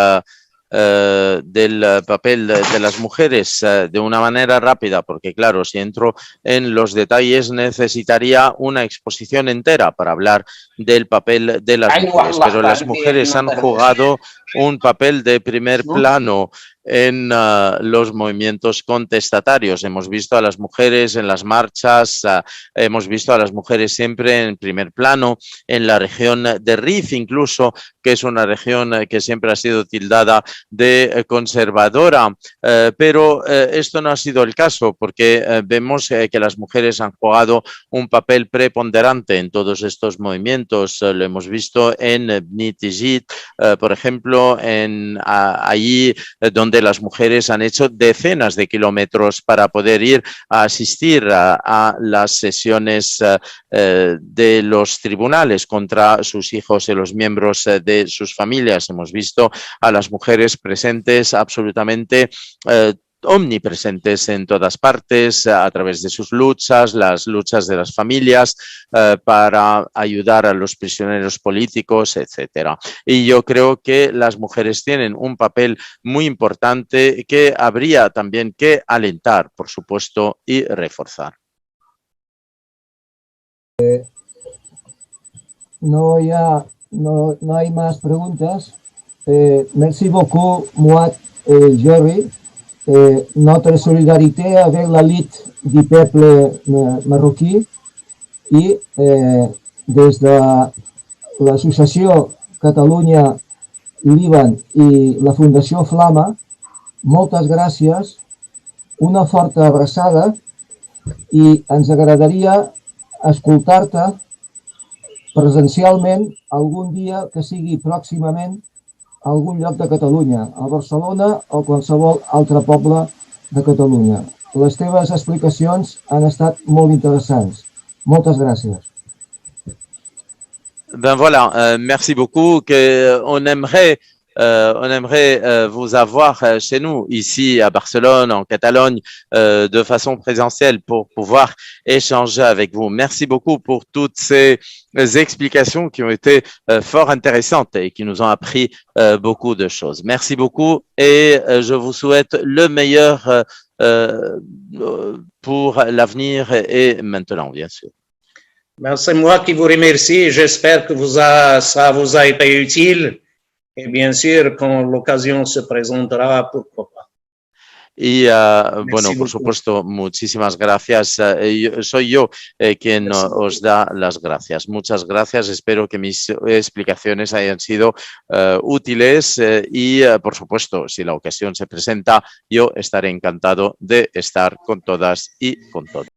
papel de las mujeres de una manera rápida, porque claro, si entro en los detalles necesitaría una exposición entera para hablar del papel de las mujeres, pero las mujeres han jugado un papel de primer plano en los movimientos contestatarios. Hemos visto a las mujeres en las marchas, hemos visto a las mujeres siempre en primer plano, en la región de Rif incluso, que es una región que siempre ha sido tildada de conservadora, pero esto no ha sido el caso porque vemos que las mujeres han jugado un papel preponderante en todos estos movimientos. Lo hemos visto en Bni Tijit, por ejemplo, allí donde las mujeres han hecho decenas de kilómetros para poder ir a asistir a las sesiones de los tribunales contra sus hijos y los miembros de sus familias. Hemos visto a las mujeres presentes absolutamente omnipresentes en todas partes a través de sus luchas, las luchas de las familias para ayudar a los prisioneros políticos, etcétera. Y yo creo que las mujeres tienen un papel muy importante que habría también que alentar, por supuesto, y reforzar. No hay más preguntas. Merci beaucoup, Mouad Jerry. Notre solidarité avec la lutte du peuple marroquí i des de l'Associació Catalunya-Líban i la Fundació Flama, moltes gràcies, una forta abraçada i ens agradaria escoltar-te presencialment algun dia que sigui pròximament a algun lloc de Catalunya, a Barcelona o qualsevol altre poble de Catalunya. Les teves explicacions han estat molt interessants. Moltes gràcies. Ben voilà, merci beaucoup. On aimerait vous avoir chez nous, ici à Barcelone, en Catalogne, de façon présentielle pour pouvoir échanger avec vous. Merci beaucoup pour toutes ces explications qui ont été fort intéressantes et qui nous ont appris beaucoup de choses. Merci beaucoup et je vous souhaite le meilleur pour l'avenir et maintenant, bien sûr. Ben, c'est moi qui vous remercie. J'espère que ça vous a été utile. Et bien sûr, quand l'occasion se presentera, pourquoi pas. Y bueno, por supuesto, muchísimas gracias. Soy yo quien os da las gracias. Muchas gracias. Espero que mis explicaciones hayan sido útiles y, por supuesto, si la ocasión se presenta, yo estaré encantado de estar con todas y con todos.